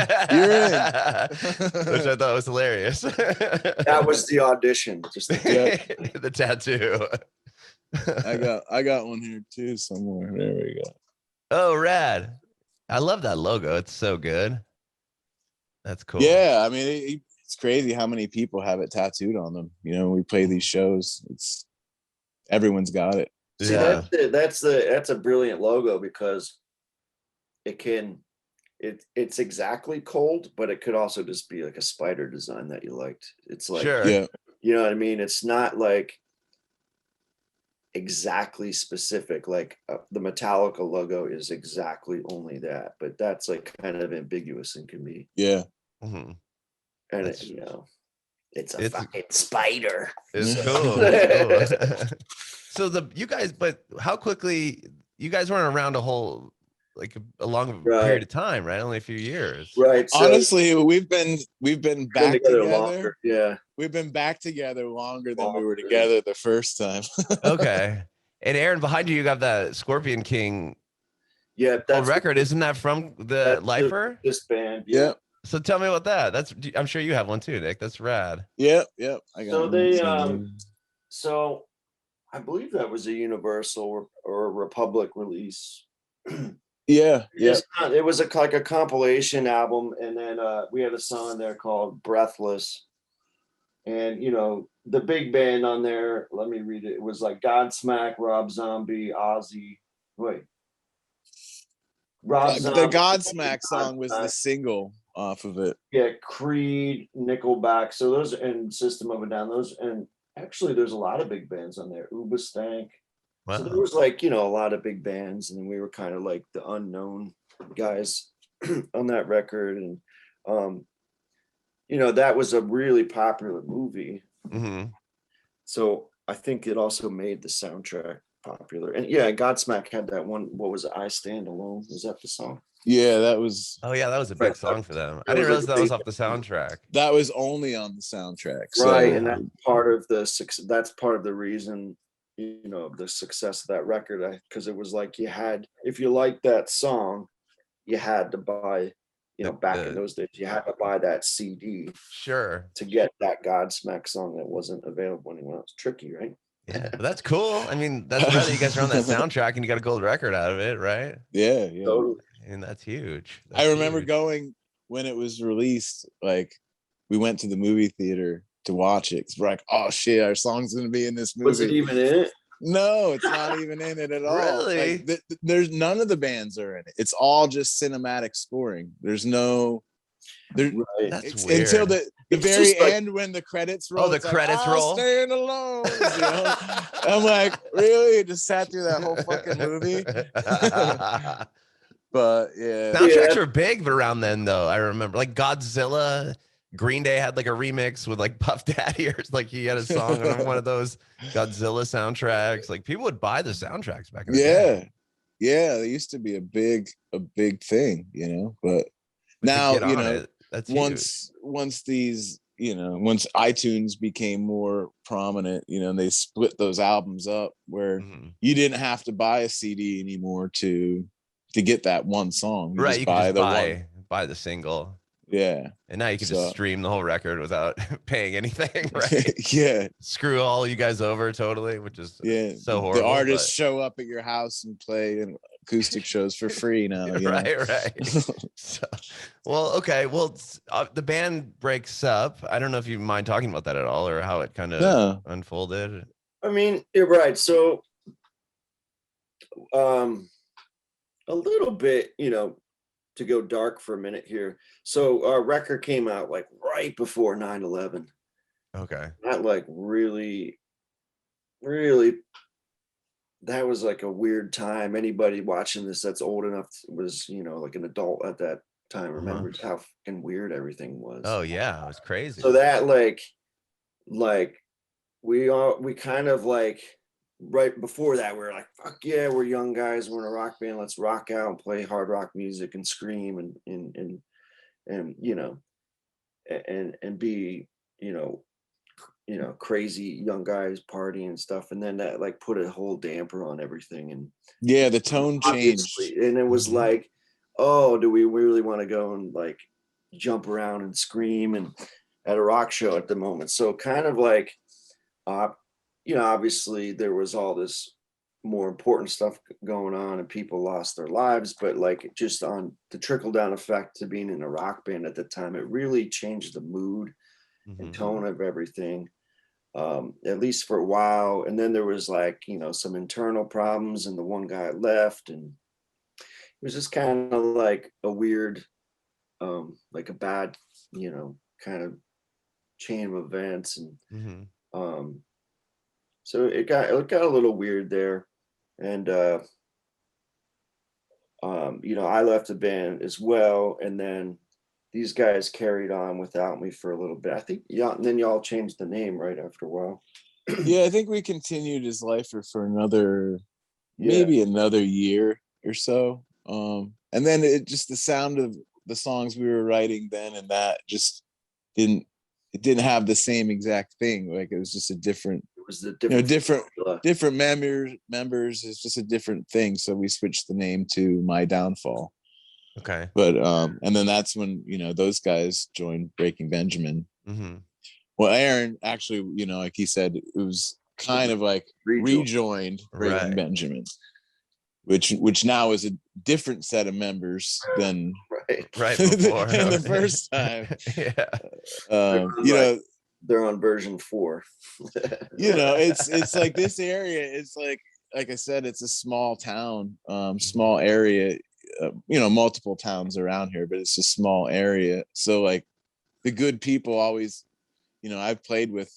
[SPEAKER 2] Which I thought was hilarious.
[SPEAKER 3] That was the audition. Just
[SPEAKER 2] the tattoo.
[SPEAKER 1] I got one here too somewhere. There we go.
[SPEAKER 2] Oh, rad! I love that logo. It's so good. That's cool.
[SPEAKER 1] Yeah, it's crazy how many people have it tattooed on them. We play these shows. Everyone's got it.
[SPEAKER 3] See, that's a brilliant logo, because it's exactly Cold, but it could also just be like a spider design that you liked. It's like,
[SPEAKER 2] sure.
[SPEAKER 3] You know what I mean? It's not like exactly specific, like the Metallica logo is exactly only that, but that's like kind of ambiguous and can be,
[SPEAKER 1] Yeah.
[SPEAKER 2] Mhm.
[SPEAKER 3] and
[SPEAKER 2] That's-
[SPEAKER 3] it's a
[SPEAKER 2] it's-
[SPEAKER 3] fucking spider.
[SPEAKER 2] It's
[SPEAKER 1] Yeah.
[SPEAKER 2] cool. It's cool. So you guys, but how quickly you guys weren't around a whole a long period of time, right? Only a few years.
[SPEAKER 3] Right. So
[SPEAKER 1] Honestly, we've been back together.
[SPEAKER 3] longer. Yeah.
[SPEAKER 1] We've been back together longer than we were together the first time.
[SPEAKER 2] Okay. And Aaron, behind you, you got that Scorpion King
[SPEAKER 3] Yeah.
[SPEAKER 2] gold record. Isn't that from the Lifer?
[SPEAKER 3] This band.
[SPEAKER 1] Yeah.
[SPEAKER 2] So tell me about that. I'm sure you have one too, Nick. That's rad.
[SPEAKER 1] Yep. I got
[SPEAKER 3] So
[SPEAKER 1] one.
[SPEAKER 3] they so I believe that was a Universal or Republic release.
[SPEAKER 1] Yeah.
[SPEAKER 3] It was like a compilation album, and then we had a song there called Breathless. And the big band on there, let me read it. It was like Godsmack, Rob Zombie, Ozzy. Wait. Rob Zombie.
[SPEAKER 1] The Godsmack song was the single off of it.
[SPEAKER 3] Yeah, Creed, Nickelback. So those, and System of a Down, those, and actually there's a lot of big bands on there. Uba Stank.
[SPEAKER 2] Wow.
[SPEAKER 3] So there was like, a lot of big bands, and we were kind of like the unknown guys on that record. And that was a really popular movie.
[SPEAKER 2] Mm-hmm.
[SPEAKER 3] So I think it also made the soundtrack popular. And yeah, Godsmack had that one. What was it? I Stand Alone. Was that the song?
[SPEAKER 1] Yeah, that was.
[SPEAKER 2] Oh yeah, that was a big song for them. I didn't realize that was off the soundtrack.
[SPEAKER 1] That was only on the soundtrack.
[SPEAKER 3] Right, and that's part of that's part of the reason, the success of that record. Because it was like if you liked that song, you had to buy. Back in those days, you had to buy that CD.
[SPEAKER 2] Sure.
[SPEAKER 3] To get that Godsmack song that wasn't available anywhere else. Tricky, right?
[SPEAKER 2] Yeah, but that's cool. I mean, that's right. You guys are on that soundtrack and you got a gold record out of it, right?
[SPEAKER 1] Yeah.
[SPEAKER 3] Totally.
[SPEAKER 2] And that's huge.
[SPEAKER 1] I remember going when it was released, like we went to the movie theater to watch it. 'Cause we're like, oh shit, our song's gonna be in this movie.
[SPEAKER 3] Was it even in it?
[SPEAKER 1] No, it's not even in it at all.
[SPEAKER 2] Really?
[SPEAKER 1] Like, there's none of the bands are in it. It's all just cinematic scoring. There's no.
[SPEAKER 3] Right.
[SPEAKER 2] That's weird.
[SPEAKER 1] Until the very end when the credits roll.
[SPEAKER 2] Oh, the credits roll.
[SPEAKER 1] Stand alone. I'm like, really? Just sat through that whole fucking movie. But yeah,
[SPEAKER 2] soundtracks were big around then, though. I remember like Godzilla. Green Day had like a remix with like Puff Daddy, or like he had a song on one of those Godzilla soundtracks. Like people would buy the soundtracks back in the day.
[SPEAKER 1] Yeah, they used to be a big thing, but now
[SPEAKER 2] that's
[SPEAKER 1] once these once iTunes became more prominent, and they split those albums up where you didn't have to buy a CD anymore to get that one song.
[SPEAKER 2] You just buy the single.
[SPEAKER 1] Yeah.
[SPEAKER 2] And now you can just stream the whole record without paying anything, right?
[SPEAKER 1] Yeah.
[SPEAKER 2] Screw all you guys over totally, which is so horrible.
[SPEAKER 1] The artists show up at your house and play acoustic shows for free now.
[SPEAKER 2] Right. Okay. Well, the band breaks up. I don't know if you mind talking about that at all, or how it kind of unfolded.
[SPEAKER 3] I mean, you're right. So, a little bit, to go dark for a minute here. So our record came out like right before 9/11.
[SPEAKER 2] Okay.
[SPEAKER 3] Not like really, that was like a weird time. Anybody watching this that's old enough was, like an adult at that time remembers how fucking weird everything was.
[SPEAKER 2] Oh yeah, it was crazy.
[SPEAKER 3] So that like we kind of like right before that, we were like, fuck yeah, we're young guys, we're in a rock band, let's rock out and play hard rock music and scream and be crazy young guys partying and stuff. And then that like put a whole damper on everything. And
[SPEAKER 1] the tone changed.
[SPEAKER 3] And it was like, oh, do we really want to go and like jump around and scream and at a rock show at the moment? So kind of like obviously there was all this more important stuff going on and people lost their lives, but like just on the trickle down effect to being in a rock band at the time, it really changed the mood and tone of everything, at least for a while. And then there was like, some internal problems and the one guy left, and it was just kind of like a weird, like a bad, kind of chain of events. And, So it got a little weird there, and you know, I left the band as well, and then these guys carried on without me for a little bit. I think, yeah, and then y'all changed the name right after a while.
[SPEAKER 1] Yeah, I think we continued as Lifer for another
[SPEAKER 3] Yeah.
[SPEAKER 1] maybe another year or so. And then it just, the sound of the songs we were writing then and that just didn't have the same exact thing. Like it was just a different,
[SPEAKER 3] It was the different
[SPEAKER 1] members. It's just a different thing. So we switched the name to My Downfall.
[SPEAKER 2] Okay.
[SPEAKER 1] But and then that's when, you know, those guys joined Breaking Benjamin.
[SPEAKER 2] Mm-hmm.
[SPEAKER 1] Well, Aaron actually, you know, like he said, it was kind of like rejoined Breaking Benjamin, which now is a different set of members than
[SPEAKER 2] right before
[SPEAKER 1] than the first time.
[SPEAKER 2] Yeah.
[SPEAKER 1] You know,
[SPEAKER 3] they're on version 4.
[SPEAKER 1] You know, it's like this area, it's like I said, it's a small town, small area, you know, multiple towns around here, but it's a small area. So like the good people always, you know, I've played with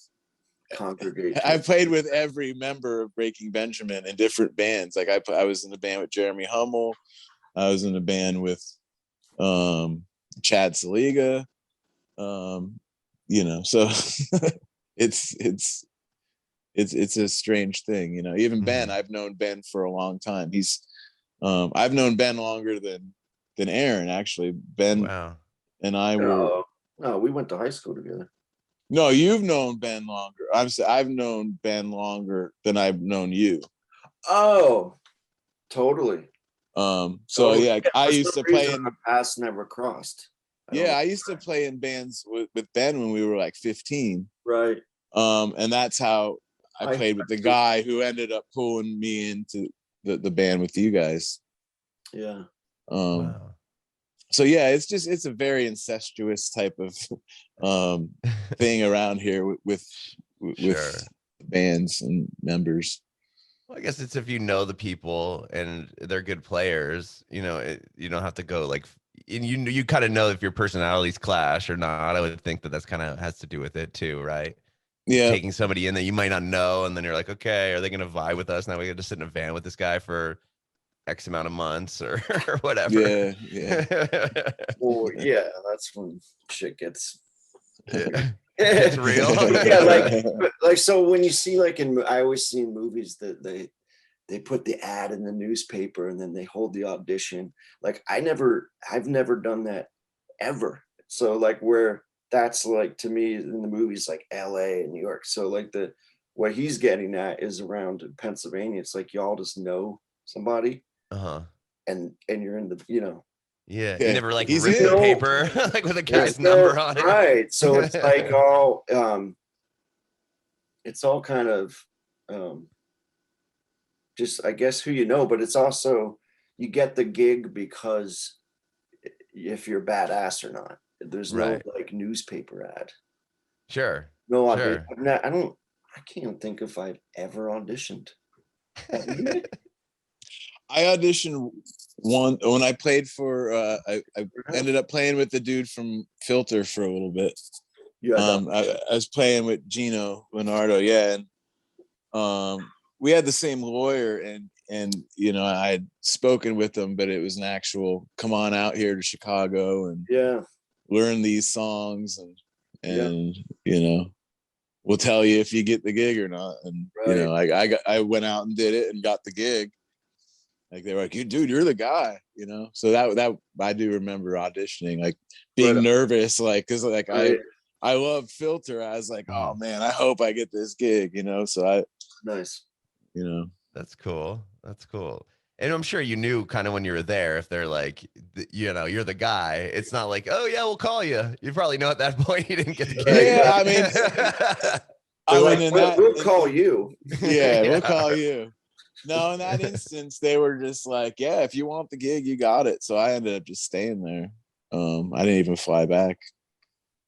[SPEAKER 1] every member of Breaking Benjamin in different bands. Like I was in a band with Jeremy Hummel. I was in a band with Chad Saliga. You know, so it's a strange thing, you know. Even Ben, I've known Ben for a long time. He's I've known Ben longer than Aaron, actually. Ben and I were
[SPEAKER 3] no, we went to high school together.
[SPEAKER 1] No, you've known Ben longer. I've known Ben longer than I've known you.
[SPEAKER 3] Oh, totally.
[SPEAKER 1] So yeah, I used to play in
[SPEAKER 3] paths never crossed.
[SPEAKER 1] I used to play in bands with Ben when we were like 15.
[SPEAKER 3] Right.
[SPEAKER 1] And that's how I played with the guy who ended up pulling me into the band with you guys.
[SPEAKER 3] Yeah.
[SPEAKER 1] So yeah, it's a very incestuous type of thing around here with bands and members.
[SPEAKER 2] Well, I guess it's if you know the people and they're good players, you know, you don't have to go like, and you kind of know if your personalities clash or not. I would think that's kind of has to do with it too, right?
[SPEAKER 1] Yeah.
[SPEAKER 2] Taking somebody in that you might not know, and then you're like, okay, are they going to vibe with us? Now we got to sit in a van with this guy for X amount of months or whatever.
[SPEAKER 1] Yeah.
[SPEAKER 3] Well, yeah, that's when shit gets
[SPEAKER 2] it's real.
[SPEAKER 3] Yeah, like so when you see I always see in movies that they put the ad in the newspaper and then they hold the audition. Like I've never done that ever. So like where that's like to me in the movies like LA and New York. So like what he's getting at is around Pennsylvania. It's like y'all just know somebody. And you're in the, you know.
[SPEAKER 2] Yeah. You never like rip the paper like with a guy's number on it.
[SPEAKER 3] Right. So it's like all it's all kind of just I guess who you know, but it's also you get the gig because if you're badass or not. There's no like newspaper ad.
[SPEAKER 2] Sure.
[SPEAKER 3] No audition. Sure. I can't think if I've ever auditioned.
[SPEAKER 1] I auditioned one when I played for I ended up playing with the dude from Filter for a little bit. I was playing with Gino Leonardo, and we had the same lawyer, and you know, I had spoken with him, but it was an actual come on out here to Chicago and learn these songs and you know, we'll tell you if you get the gig or not. And you know, I went out and did it and got the gig. Like they were like, dude, you're the guy, you know. So that I do remember auditioning, like being nervous, like because like I love Filter. I was like, oh man, I hope I get this gig, you know. So you know,
[SPEAKER 2] that's cool. That's cool. And I'm sure you knew kind of when you were there, if they're like, you know, you're the guy. It's not like, oh yeah, we'll call you. You probably know at that point you didn't get the gig.
[SPEAKER 1] Yeah, I mean,
[SPEAKER 3] we'll call you.
[SPEAKER 1] Yeah, we'll call you. No, in that instance, they were just like, yeah, if you want the gig, you got it. So I ended up just staying there. I didn't even fly back.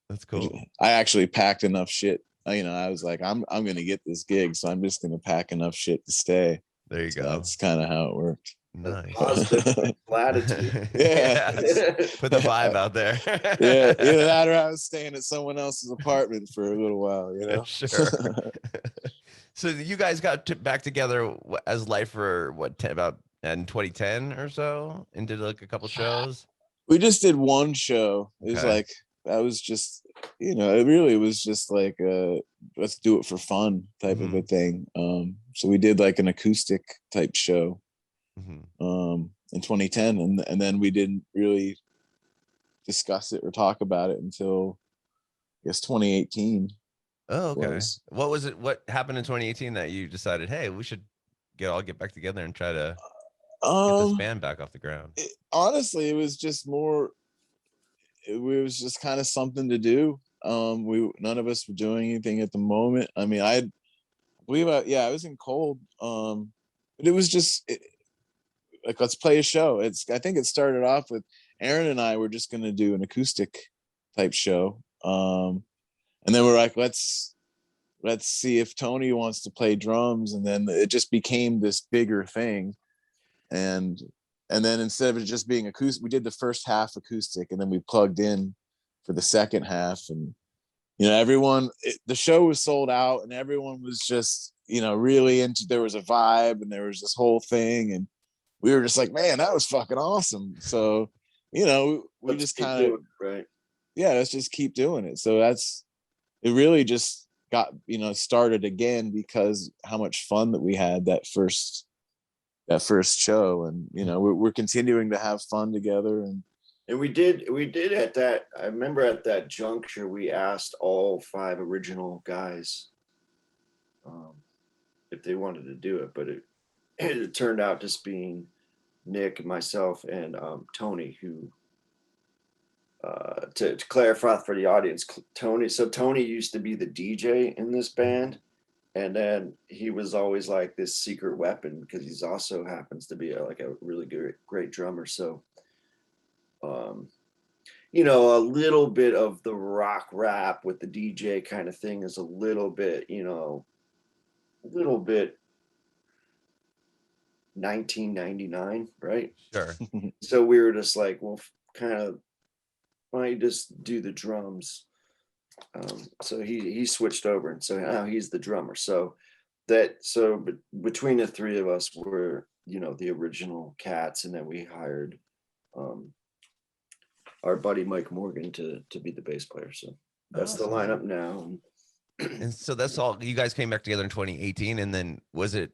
[SPEAKER 2] That's cool.
[SPEAKER 1] I actually packed enough shit. You know, I was like, I'm gonna get this gig, so I'm just gonna pack enough shit to stay.
[SPEAKER 2] There you go.
[SPEAKER 1] That's kind of how it worked.
[SPEAKER 3] Nice. Positive latitude.
[SPEAKER 1] Yeah.
[SPEAKER 2] Put the vibe out there.
[SPEAKER 1] Yeah. Either that or I was staying at someone else's apartment for a little while, you know.
[SPEAKER 2] Sure. So you guys got back together as Life for what, about in 2010 or so, and did like a couple shows?
[SPEAKER 1] We just did one show. It was
[SPEAKER 2] Okay.
[SPEAKER 1] like, that was just, it really was just like let's do it for fun type of a thing. So we did like an acoustic type show in 2010, and then we didn't really discuss it or talk about it until I guess 2018.
[SPEAKER 2] Oh, okay. What was it? What happened in 2018 that you decided, hey, we should all get back together and try to get this band back off the ground?
[SPEAKER 1] Honestly, it was just more. It was just kind of something to do. None of us were doing anything at the moment. I mean, I was in Cold. But it was just like, let's play a show. I think it started off with Aaron and I were just going to do an acoustic type show. And then we're like, let's see if Tony wants to play drums. And then it just became this bigger thing. And then instead of it just being acoustic, we did the first half acoustic, and then we plugged in for the second half. And, the show was sold out, and everyone was just, really into, there was a vibe and there was this whole thing. And we were just like, man, that was fucking awesome. So, we just kind of,
[SPEAKER 3] right.
[SPEAKER 1] Yeah, let's just keep doing it. So it really just got, started again because how much fun that we had that first show. And, we're continuing to have fun together.
[SPEAKER 3] And we did at that, I remember at that juncture, we asked all 5 original guys if they wanted to do it, but it turned out just being Nick, myself, and Tony, who, to clarify for the audience, Tony used to be the DJ in this band, and then he was always like this secret weapon because he's also happens to be a really great drummer. So, a little bit of the rock rap with the DJ kind of thing is a little bit 1999, right?
[SPEAKER 2] Sure.
[SPEAKER 3] So we were just like, well, kind of, why don't you just do the drums? So he switched over, and so now he's the drummer. So between the 3 of us were, the original cats, and then we hired our buddy Mike Morgan to be the bass player. So that's the lineup now.
[SPEAKER 2] And so that's all. You guys came back together in 2018, and then was it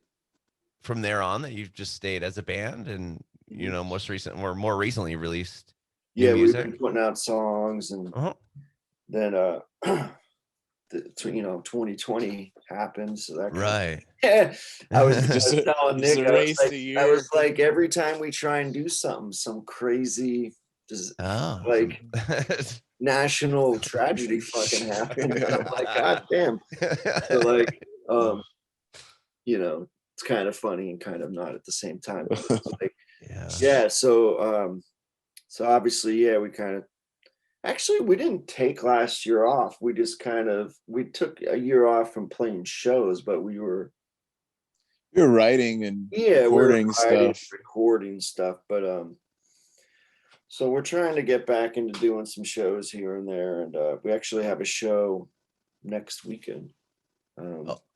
[SPEAKER 2] from there on that you just stayed as a band, and more recently released new music?
[SPEAKER 3] We've been putting out songs, and then 2020 happened, so that
[SPEAKER 2] right.
[SPEAKER 3] I was telling Nick, I was like, every time we try and do something, some crazy national tragedy fucking happened. And I'm like, God damn. So it's kind of funny and kind of not at the same time. So obviously, we kind of, actually, we didn't take last year off. We just we took a year off from playing shows, but we were
[SPEAKER 1] writing and recording
[SPEAKER 3] stuff. But so we're trying to get back into doing some shows here and there, and we actually have a show next weekend.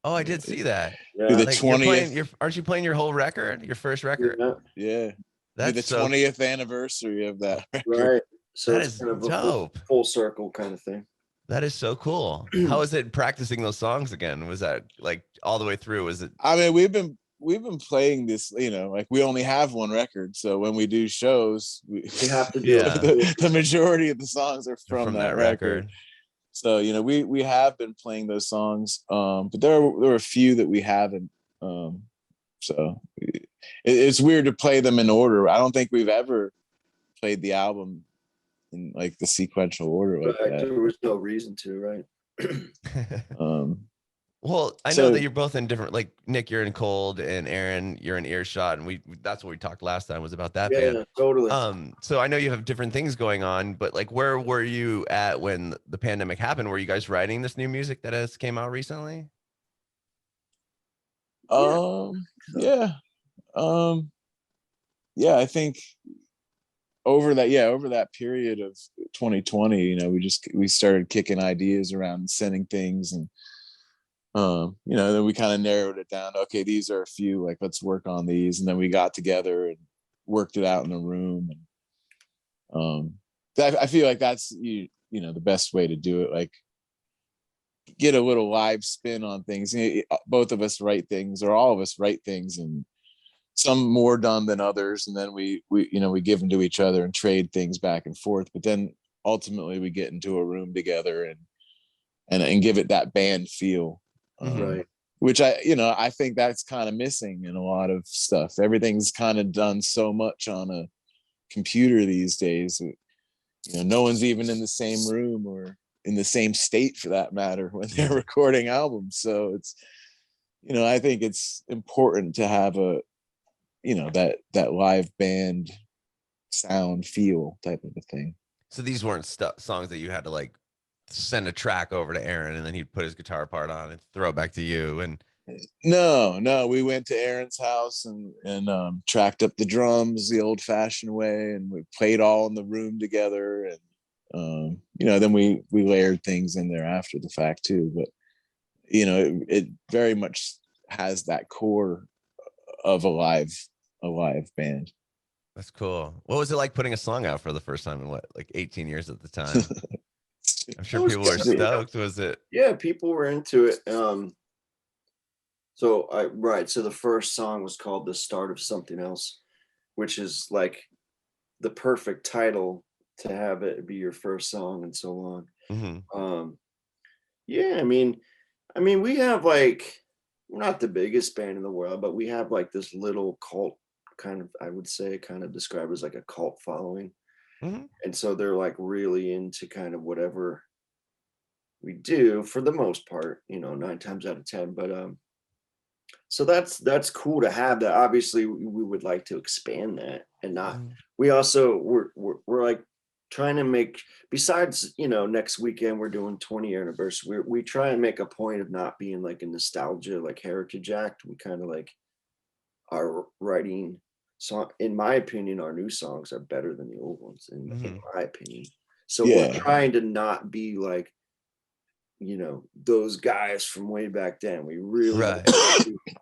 [SPEAKER 2] I did see that.
[SPEAKER 1] Yeah. The 20th.
[SPEAKER 2] Aren't you playing your whole record, your first record?
[SPEAKER 1] Yeah.
[SPEAKER 2] That's
[SPEAKER 1] the 20th anniversary of that record.
[SPEAKER 3] Right. So
[SPEAKER 2] that
[SPEAKER 3] it's
[SPEAKER 2] is
[SPEAKER 3] kind of
[SPEAKER 2] dope.
[SPEAKER 3] A full circle kind of thing.
[SPEAKER 2] That is so cool. How is it practicing those songs again? Was that like all the way through? Was it?
[SPEAKER 1] I mean, we've been playing this, like we only have one record, so when we do shows, we
[SPEAKER 3] have to do
[SPEAKER 1] the majority of the songs are from that record. So we have been playing those songs, but there are a few that we haven't. So it's weird to play them in order. I don't think we've ever played the album in like the sequential order like that.
[SPEAKER 3] There was no reason to, right?
[SPEAKER 2] Well, I know that you're both in different, like Nick, you're in Cold, and Aaron, you're in Earshot, and that's what we talked last time was about that band.
[SPEAKER 3] Yeah, totally.
[SPEAKER 2] So I know you have different things going on, but like, where were you at when the pandemic happened? Were you guys writing this new music that has came out recently?
[SPEAKER 1] Yeah, I think over that period of 2020, we started kicking ideas around, sending things, and then we kind of narrowed it down. Okay, these are a few, like, let's work on these. And then we got together and worked it out in the room. And I feel like that's, the best way to do it. Like, get a little live spin on things. Both of us write things, or all of us write things, and some more done than others. And then we give them to each other and trade things back and forth. But then ultimately we get into a room together and give it that band feel.
[SPEAKER 3] Right.
[SPEAKER 1] Which I think that's kind of missing in a lot of stuff. Everything's kind of done so much on a computer these days. No one's even in the same room or in the same state, for that matter, when they're recording albums. So it's, I think it's important to have that live band sound feel type of a thing.
[SPEAKER 2] So these weren't songs that you had to like send a track over to Aaron and then he'd put his guitar part on and throw it back to you. And
[SPEAKER 1] no, we went to Aaron's house and tracked up the drums the old fashioned way, and we played all in the room together. And then we layered things in there after the fact too. But it very much has that core of a live band.
[SPEAKER 2] That's cool. What was it like putting a song out for the first time in like 18 years at the time? I'm sure people were stoked. Was it?
[SPEAKER 3] Yeah, people were into it. So the first song was called The Start of Something Else, which is like the perfect title to have it be your first song and so on.
[SPEAKER 2] Mm-hmm.
[SPEAKER 3] Yeah, I mean, we have like, we're not the biggest band in the world, but we have like this little cult kind of, I would say, kind of described as like a cult following.
[SPEAKER 2] Mm-hmm.
[SPEAKER 3] And so they're like really into kind of whatever we do for the most part, 9 times out of 10. But so that's cool to have that. Obviously we would like to expand that and not, we also we're like trying to make, besides, next weekend we're doing 20-year anniversary. We try and make a point of not being like a nostalgia, like heritage act. We kind of like are writing song. In my opinion, our new songs are better than the old ones, in my opinion. So we're trying to not be like, those guys from way back then. We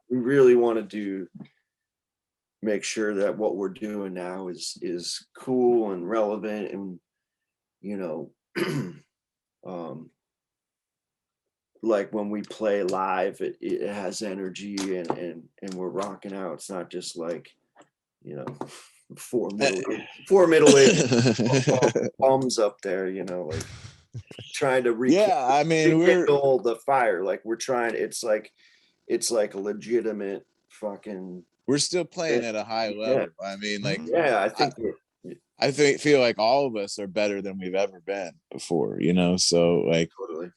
[SPEAKER 3] really want to do, make sure that what we're doing now is cool and relevant, and like when we play live, it has energy and we're rocking out. It's not just like, four middle-aged bums up there, like trying to rekindle the fire. Like we're trying, it's like a legitimate fucking,
[SPEAKER 1] we're still playing at a high level. I mean, like, I feel like all of us are better than we've ever been before, so like,
[SPEAKER 3] totally.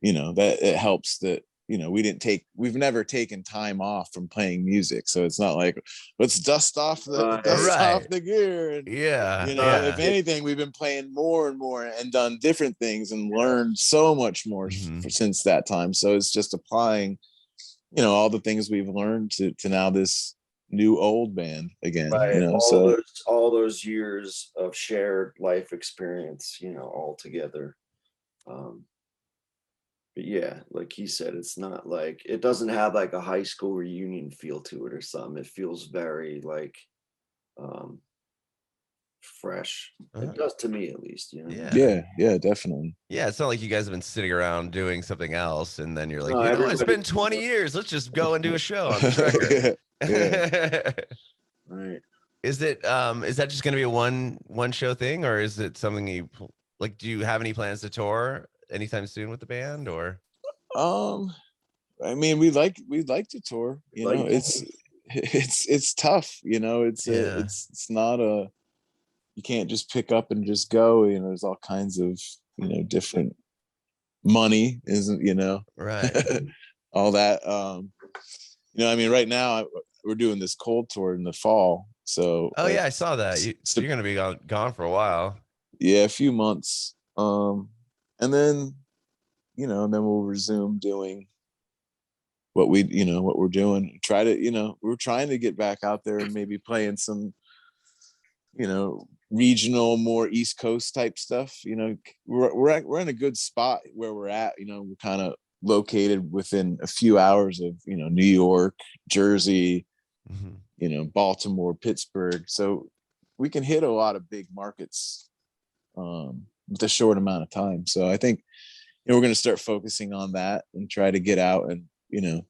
[SPEAKER 1] That it helps that, we've never taken time off from playing music. So it's not like, let's dust off the gear. And, if anything, we've been playing more and more and done different things and learned so much more since that time. So it's just applying, all the things we've learned to now this new old band again.
[SPEAKER 3] Right. All those years of shared life experience, all together. But yeah, like he said, it's not like, it doesn't have like a high school reunion feel to it or something. It feels very like fresh. It does to me, at least.
[SPEAKER 1] Yeah, definitely.
[SPEAKER 2] Yeah, it's not like you guys have been sitting around doing something else and then you're like, it's been 20 years. Let's just go and do a show on this record.
[SPEAKER 3] Right.
[SPEAKER 2] Is that just going to be a one show thing, or is it something you like? Do you have any plans to tour anytime soon with the band, or?
[SPEAKER 1] I mean, we'd like to tour. It's tough. It's not a, you can't just pick up and just go. There's all kinds of different money, isn't
[SPEAKER 2] right.
[SPEAKER 1] All that. I mean, right now we're doing this cold tour in the fall. So
[SPEAKER 2] I saw that. You're gonna be gone for a while.
[SPEAKER 1] Yeah, a few months. And then and then we'll resume doing what we're doing. We're trying to get back out there and maybe playing some regional, more East Coast type stuff. We're in a good spot where we're at. located within a few hours of, you know, New York, Jersey, you know, Baltimore, Pittsburgh. So we can hit a lot of big markets with a short amount of time. So I think, you know, we're going to start focusing on that and try to get out and, you know,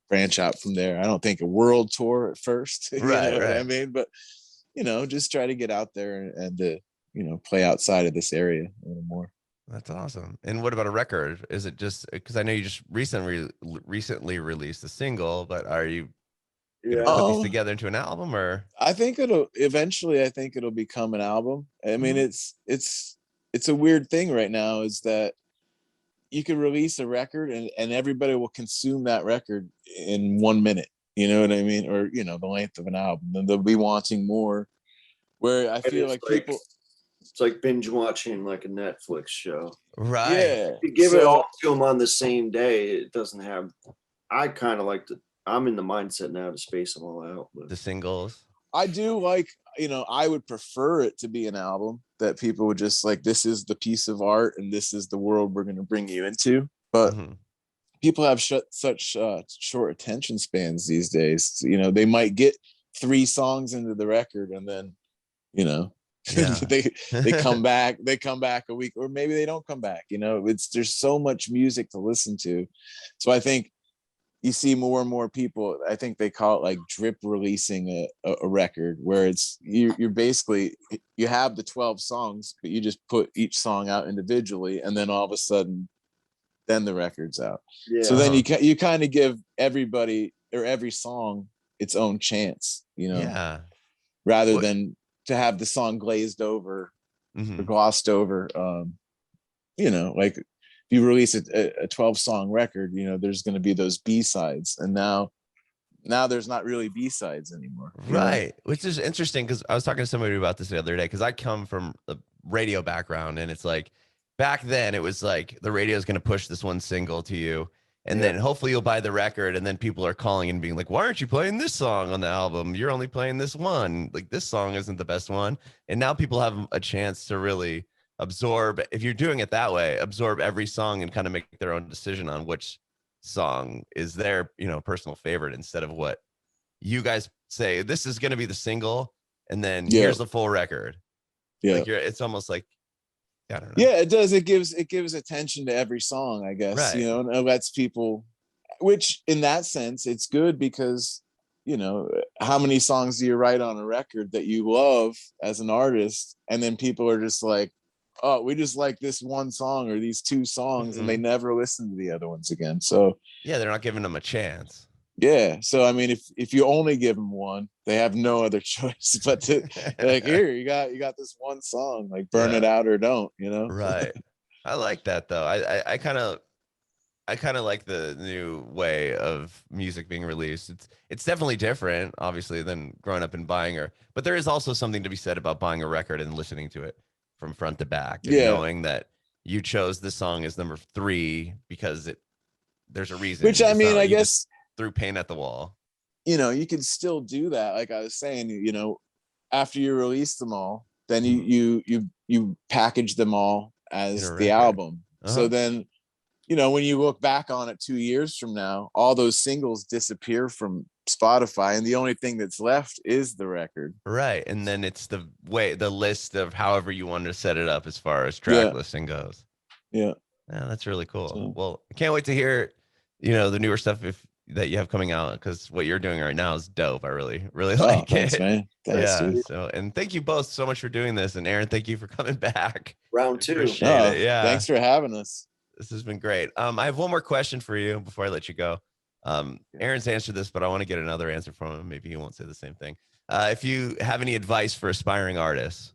[SPEAKER 1] branch out from there. I don't think a world tour at first, you know what I mean? But, you know, just try to get out there and you know, play outside of this area a little more.
[SPEAKER 2] That's awesome. And what about a record? Is it just because I know you just recently released a single, but are you gonna put these together into an album? Or
[SPEAKER 1] I think it'll become an album. I mean, it's a weird thing right now, is that you can release a record and everybody will consume that record in 1 minute, you know what I mean? Or, you know, the length of an album, and they'll be wanting more, where I feel like people,
[SPEAKER 3] it's like binge watching like a Netflix show.
[SPEAKER 2] Right.
[SPEAKER 1] Yeah.
[SPEAKER 3] You give it all to them on the same day. It doesn't have, I kind of like to, I'm in the mindset now to space them all out. But
[SPEAKER 2] the singles.
[SPEAKER 1] I do like, you know, I would prefer it to be an album that people would just like, this is the piece of art and this is the world we're going to bring you into. But people have such short attention spans these days. You know, they might get 3 songs into the record and then, you know, they come back a week, or maybe they don't come back. You know, there's so much music to listen to. So I think you see more and more people, I think they call it like drip releasing a record, where it's you're basically, you have the 12 songs, but you just put each song out individually, and then all of a sudden then the record's out. So then you kind of give everybody or every song its own chance, you know, rather than to have the song glazed over or glossed over. You know, like if you release a 12 song record, you know, there's going to be those B-sides, and now there's not really B-sides anymore.
[SPEAKER 2] Right. Know? Which is interesting, because I was talking to somebody about this the other day, because I come from a radio background, and it's like back then it was like the radio is going to push this one single to you, and then hopefully you'll buy the record, and then people are calling and being like, why aren't you playing this song on the album? You're only playing this one. Like, this song isn't the best one. And now people have a chance to really absorb, if you're doing it that way, absorb every song and kind of make their own decision on which song is their, you know, personal favorite, instead of what you guys say, this is going to be the single, and then here's the full record. Like it's almost like, I don't know. Yeah,
[SPEAKER 1] it does. It gives attention to every song, I guess, you know, and it lets people, which in that sense, it's good, because, you know, how many songs do you write on a record that you love as an artist, and then people are just like, oh, we just like this one song or these 2 songs, and they never listen to the other ones again. So
[SPEAKER 2] yeah, they're not giving them a chance.
[SPEAKER 1] Yeah. So, I mean, if you only give them one, they have no other choice but to like, here, you got this one song, like burn it out or don't, you know?
[SPEAKER 2] Right. I like that though. I kind of like the new way of music being released. It's definitely different, obviously, than growing up and buying her, but there is also something to be said about buying a record and listening to it from front to back, and knowing that you chose this song as number 3 because there's a reason.
[SPEAKER 1] Which, I mean, I guess
[SPEAKER 2] threw paint at the wall.
[SPEAKER 1] You know, you can still do that. Like I was saying, you know, after you release them all, then you package them all as the album. So then, you know, when you look back on it 2 years from now, all those singles disappear from Spotify, and the only thing that's left is the record.
[SPEAKER 2] Right. And then it's the list of however you want to set it up as far as track listing goes. Yeah, that's really cool. So, well, I can't wait to hear, you know, the newer stuff that you have coming out, because what you're doing right now is dope. I really like
[SPEAKER 1] thanks,
[SPEAKER 2] it.
[SPEAKER 1] Man. Thanks, dude.
[SPEAKER 2] So, and thank you both so much for doing this. And Aaron, thank you for coming back.
[SPEAKER 3] Round 2.
[SPEAKER 2] Appreciate it. Yeah.
[SPEAKER 1] Thanks for having us.
[SPEAKER 2] This has been great. I have one more question for you before I let you go. Aaron's answered this, but I want to get another answer from him. Maybe he won't say the same thing. If you have any advice for aspiring artists.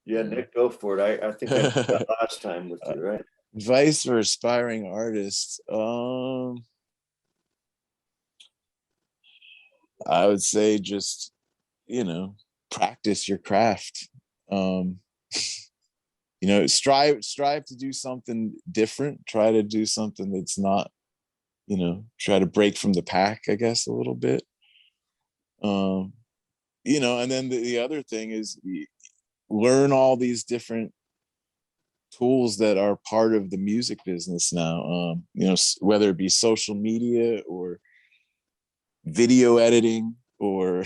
[SPEAKER 3] Yeah, Nick, go for it. I think I did that last time with you, right?
[SPEAKER 1] Advice for aspiring artists. I would say just, you know, practice your craft. You know, strive to do something different. Try to do something that's not, you know, try to break from the pack, I guess, a little bit. You know, and then the other thing is learn all these different tools that are part of the music business now. You know, whether it be social media or video editing or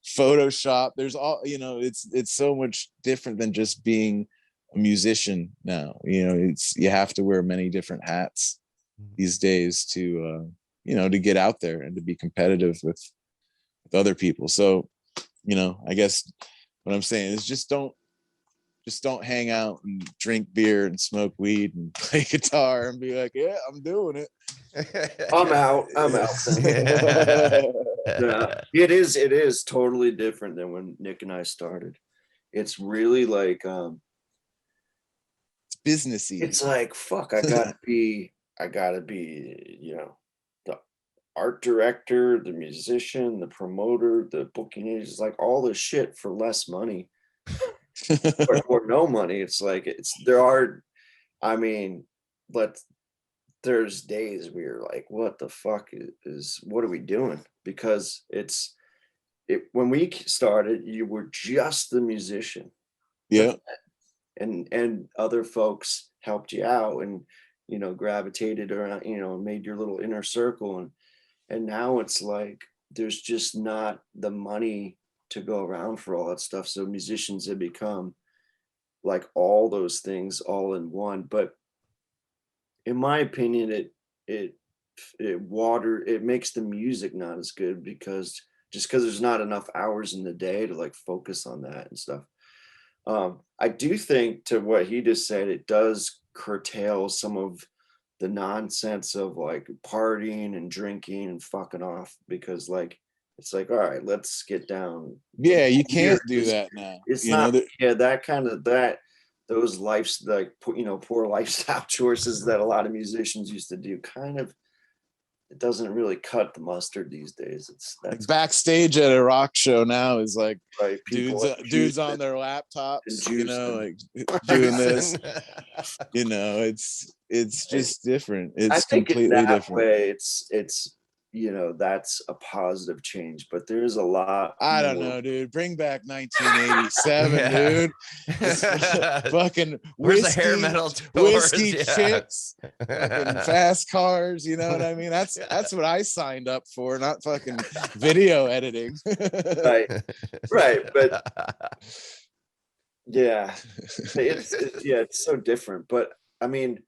[SPEAKER 1] Photoshop. There's all, you know, it's so much different than just being a musician now. You know, it's, you have to wear many different hats these days to you know, to get out there and to be competitive with other people. So, you know, I guess what I'm saying is just don't hang out and drink beer and smoke weed and play guitar and be like, yeah, I'm doing it.
[SPEAKER 3] I'm out. Yeah, it is totally different than when Nick and I started. It's really like
[SPEAKER 1] it's businessy.
[SPEAKER 3] It's like, fuck, I gotta be, you know, the art director, the musician, the promoter, the booking agent, it's like all this shit for less money. or no money. It's like but there's days where you're like, what the fuck what are we doing? Because when we started, you were just the musician.
[SPEAKER 1] Yeah.
[SPEAKER 3] And other folks helped you out and, you know, gravitated around, you know, made your little inner circle. And now it's like, there's just not the money to go around for all that stuff. So musicians have become like all those things all in one. But in my opinion, it makes the music not as good because there's not enough hours in the day to like focus on that and stuff. I do think, to what he just said, it does curtail some of the nonsense of like partying and drinking and fucking off, because like, it's like, all right, let's get down.
[SPEAKER 1] Yeah, you can't do that now.
[SPEAKER 3] It's
[SPEAKER 1] you
[SPEAKER 3] not,
[SPEAKER 1] know,
[SPEAKER 3] those lives, like, you know, poor lifestyle choices that a lot of musicians used to do, kind of, it doesn't really cut the mustard these days. That's
[SPEAKER 1] backstage at a rock show now is like,
[SPEAKER 3] right,
[SPEAKER 1] dudes on their laptops, you know, like doing this. You know, it's just different. It's completely different.
[SPEAKER 3] Way, it's you know, that's a positive change, but there's a lot.
[SPEAKER 1] I don't know, dude. Bring back 1987, dude. Fucking
[SPEAKER 2] where's the hair metal tours?
[SPEAKER 1] Whiskey chicks, fucking fast cars. You know what I mean? That's what I signed up for, not fucking video editing. right. But
[SPEAKER 3] yeah, it's so different. But I mean,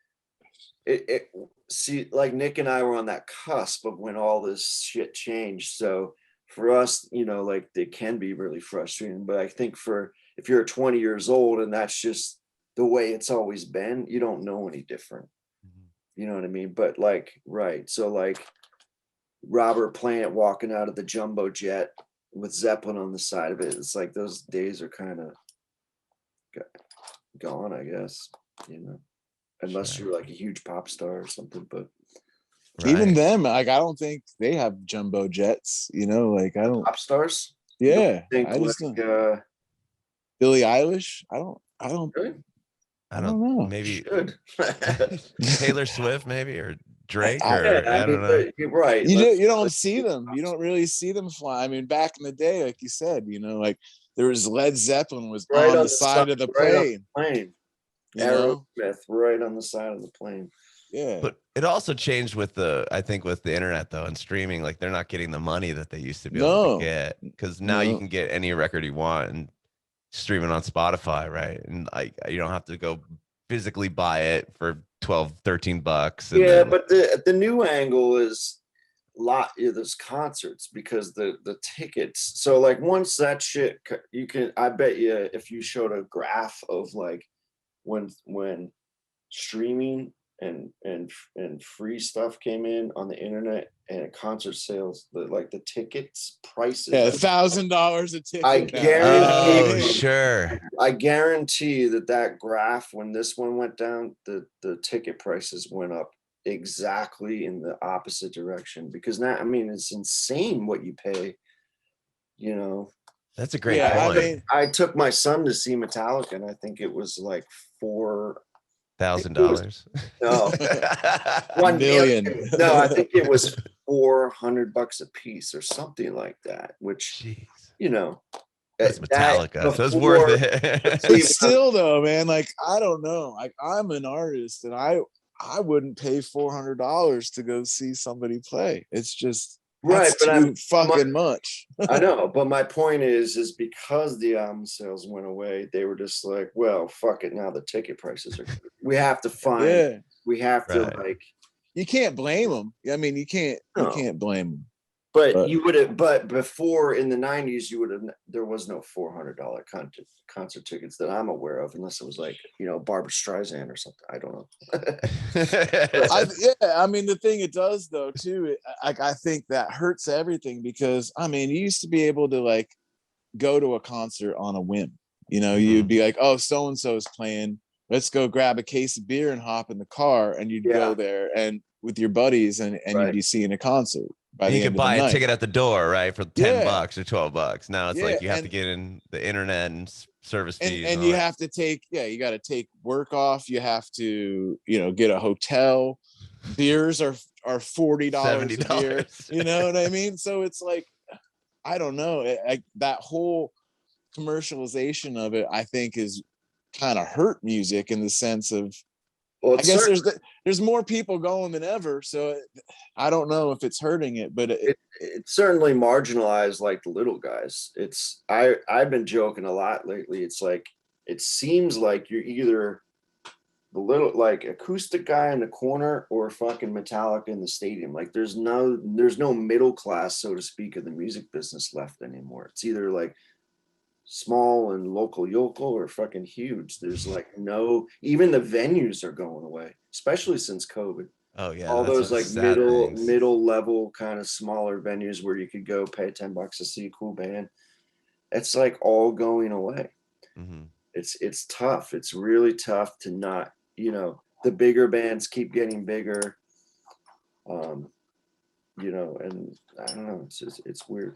[SPEAKER 3] see, like Nick and I were on that cusp of when all this shit changed. So for us, you know, like, they can be really frustrating. But I think if you're 20 years old and that's just the way it's always been, you don't know any different. You know what I mean? But like, right. So like Robert Plant walking out of the jumbo jet with Zeppelin on the side of it. It's like those days are kind of gone, I guess, you know. Unless you're like a huge pop star or something, but
[SPEAKER 1] even them, like, I don't think they have jumbo jets, you know, like, I don't.
[SPEAKER 3] Pop stars?
[SPEAKER 1] Yeah.
[SPEAKER 3] I just
[SPEAKER 1] don't.
[SPEAKER 3] Billie
[SPEAKER 1] Eilish? I don't
[SPEAKER 3] really?
[SPEAKER 2] I don't know. Maybe Taylor Swift, maybe, or Drake, or I don't know.
[SPEAKER 3] You're right.
[SPEAKER 1] You don't see them. You don't really see them fly. I mean, back in the day, like you said, you know, like there was Led Zeppelin was right on the side of the plane.
[SPEAKER 3] Aerosmith right on the side of the plane.
[SPEAKER 1] Yeah.
[SPEAKER 2] But it also changed with the internet, though, and streaming. Like, they're not getting the money that they used to be able to get, because now you can get any record you want and stream it on Spotify, right? And like, you don't have to go physically buy it for $12-13.
[SPEAKER 3] But the new angle is there's concerts, because the tickets. So like, once that shit, you can, I bet you, if you showed a graph of like when streaming and free stuff came in on the internet, and concert sales, the tickets prices,
[SPEAKER 1] $1,000 a ticket.
[SPEAKER 3] I guarantee.
[SPEAKER 2] Sure.
[SPEAKER 3] I guarantee that graph, when this one went down, the ticket prices went up exactly in the opposite direction, because now, I mean, it's insane what you pay, you know.
[SPEAKER 2] That's a great point.
[SPEAKER 3] I mean, I took my son to see Metallica, and I think it was like
[SPEAKER 2] $4,000.
[SPEAKER 3] No, 1 million. No, I think it was $400 a piece or something like that. Which, you know,
[SPEAKER 2] That's Metallica, so it's
[SPEAKER 3] before-
[SPEAKER 2] worth it.
[SPEAKER 1] But still though, man, like I don't know. Like I'm an artist and I wouldn't pay $400 to go see somebody play. It's just
[SPEAKER 3] Right, but
[SPEAKER 1] too fucking much.
[SPEAKER 3] I know, but my point is because the album sales went away, they were just like, well, fuck it. Now the ticket prices are. We have to find.
[SPEAKER 1] Yeah,
[SPEAKER 3] We have to
[SPEAKER 2] Right.
[SPEAKER 3] like.
[SPEAKER 1] you can't blame them. I mean, you can't blame them.
[SPEAKER 3] But you would have. But before in the '90s, you would have. There was no $400 concert tickets that I'm aware of, unless it was like Barbra Streisand or something. I don't know.
[SPEAKER 1] I mean, the thing it does though too, I think that hurts everything because I mean, you used to be able to like go to a concert on a whim. You'd be like, oh, so and so is playing. Let's go grab a case of beer and hop in the car, and you'd go there and with your buddies, and you'd be seeing a concert.
[SPEAKER 2] You could buy a ticket at the door, right, for $10 or $12. Now it's like you have to get in the internet and service fees,
[SPEAKER 1] and you have to take you got to take work off. You have to get a hotel. Beers are $40 a beer. You know what I mean? So it's like I don't know. That whole commercialization of it, I think, is kind of hurt music in the sense of. Well, I guess there's more people going than ever, so I don't know if it's hurting it, but it
[SPEAKER 3] certainly marginalized like the little guys. I've been joking a lot lately. It's like it seems like you're either the little like acoustic guy in the corner or fucking Metallica in the stadium. Like there's no middle class, so to speak, of the music business left anymore. It's either like small and local yokel or fucking huge. There's like even the venues are going away, especially since COVID.
[SPEAKER 2] Oh yeah,
[SPEAKER 3] all those like middle level kind of smaller venues where you could go pay $10 to see a cool band. It's like all going away. Mm-hmm. It's tough. It's really tough to not, the bigger bands keep getting bigger. And I don't know. It's weird.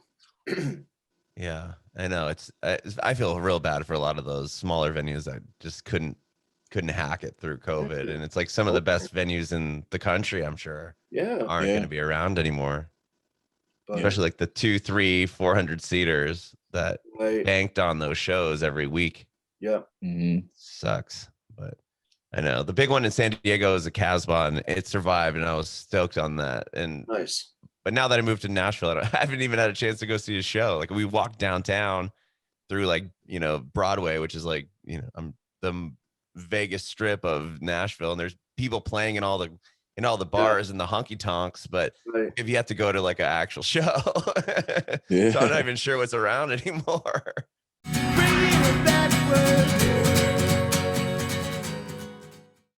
[SPEAKER 2] Yeah, I know. I feel real bad for a lot of those smaller venues that just couldn't hack it through COVID, and it's like some of the best venues in the country, I'm sure, aren't going to be around anymore. But, especially like the 200, 300, 400 seaters that banked on those shows every week.
[SPEAKER 3] Yeah,
[SPEAKER 2] sucks. But I know the big one in San Diego is a Casbah, and it survived, and I was stoked on that. And
[SPEAKER 3] nice.
[SPEAKER 2] But now that I moved to Nashville, I haven't even had a chance to go see a show. Like we walked downtown through like, Broadway, which is like, the Vegas strip of Nashville. And there's people playing in all the bars and the honky tonks. But if you have to go to like an actual show, so I'm not even sure what's around anymore. Bring it back.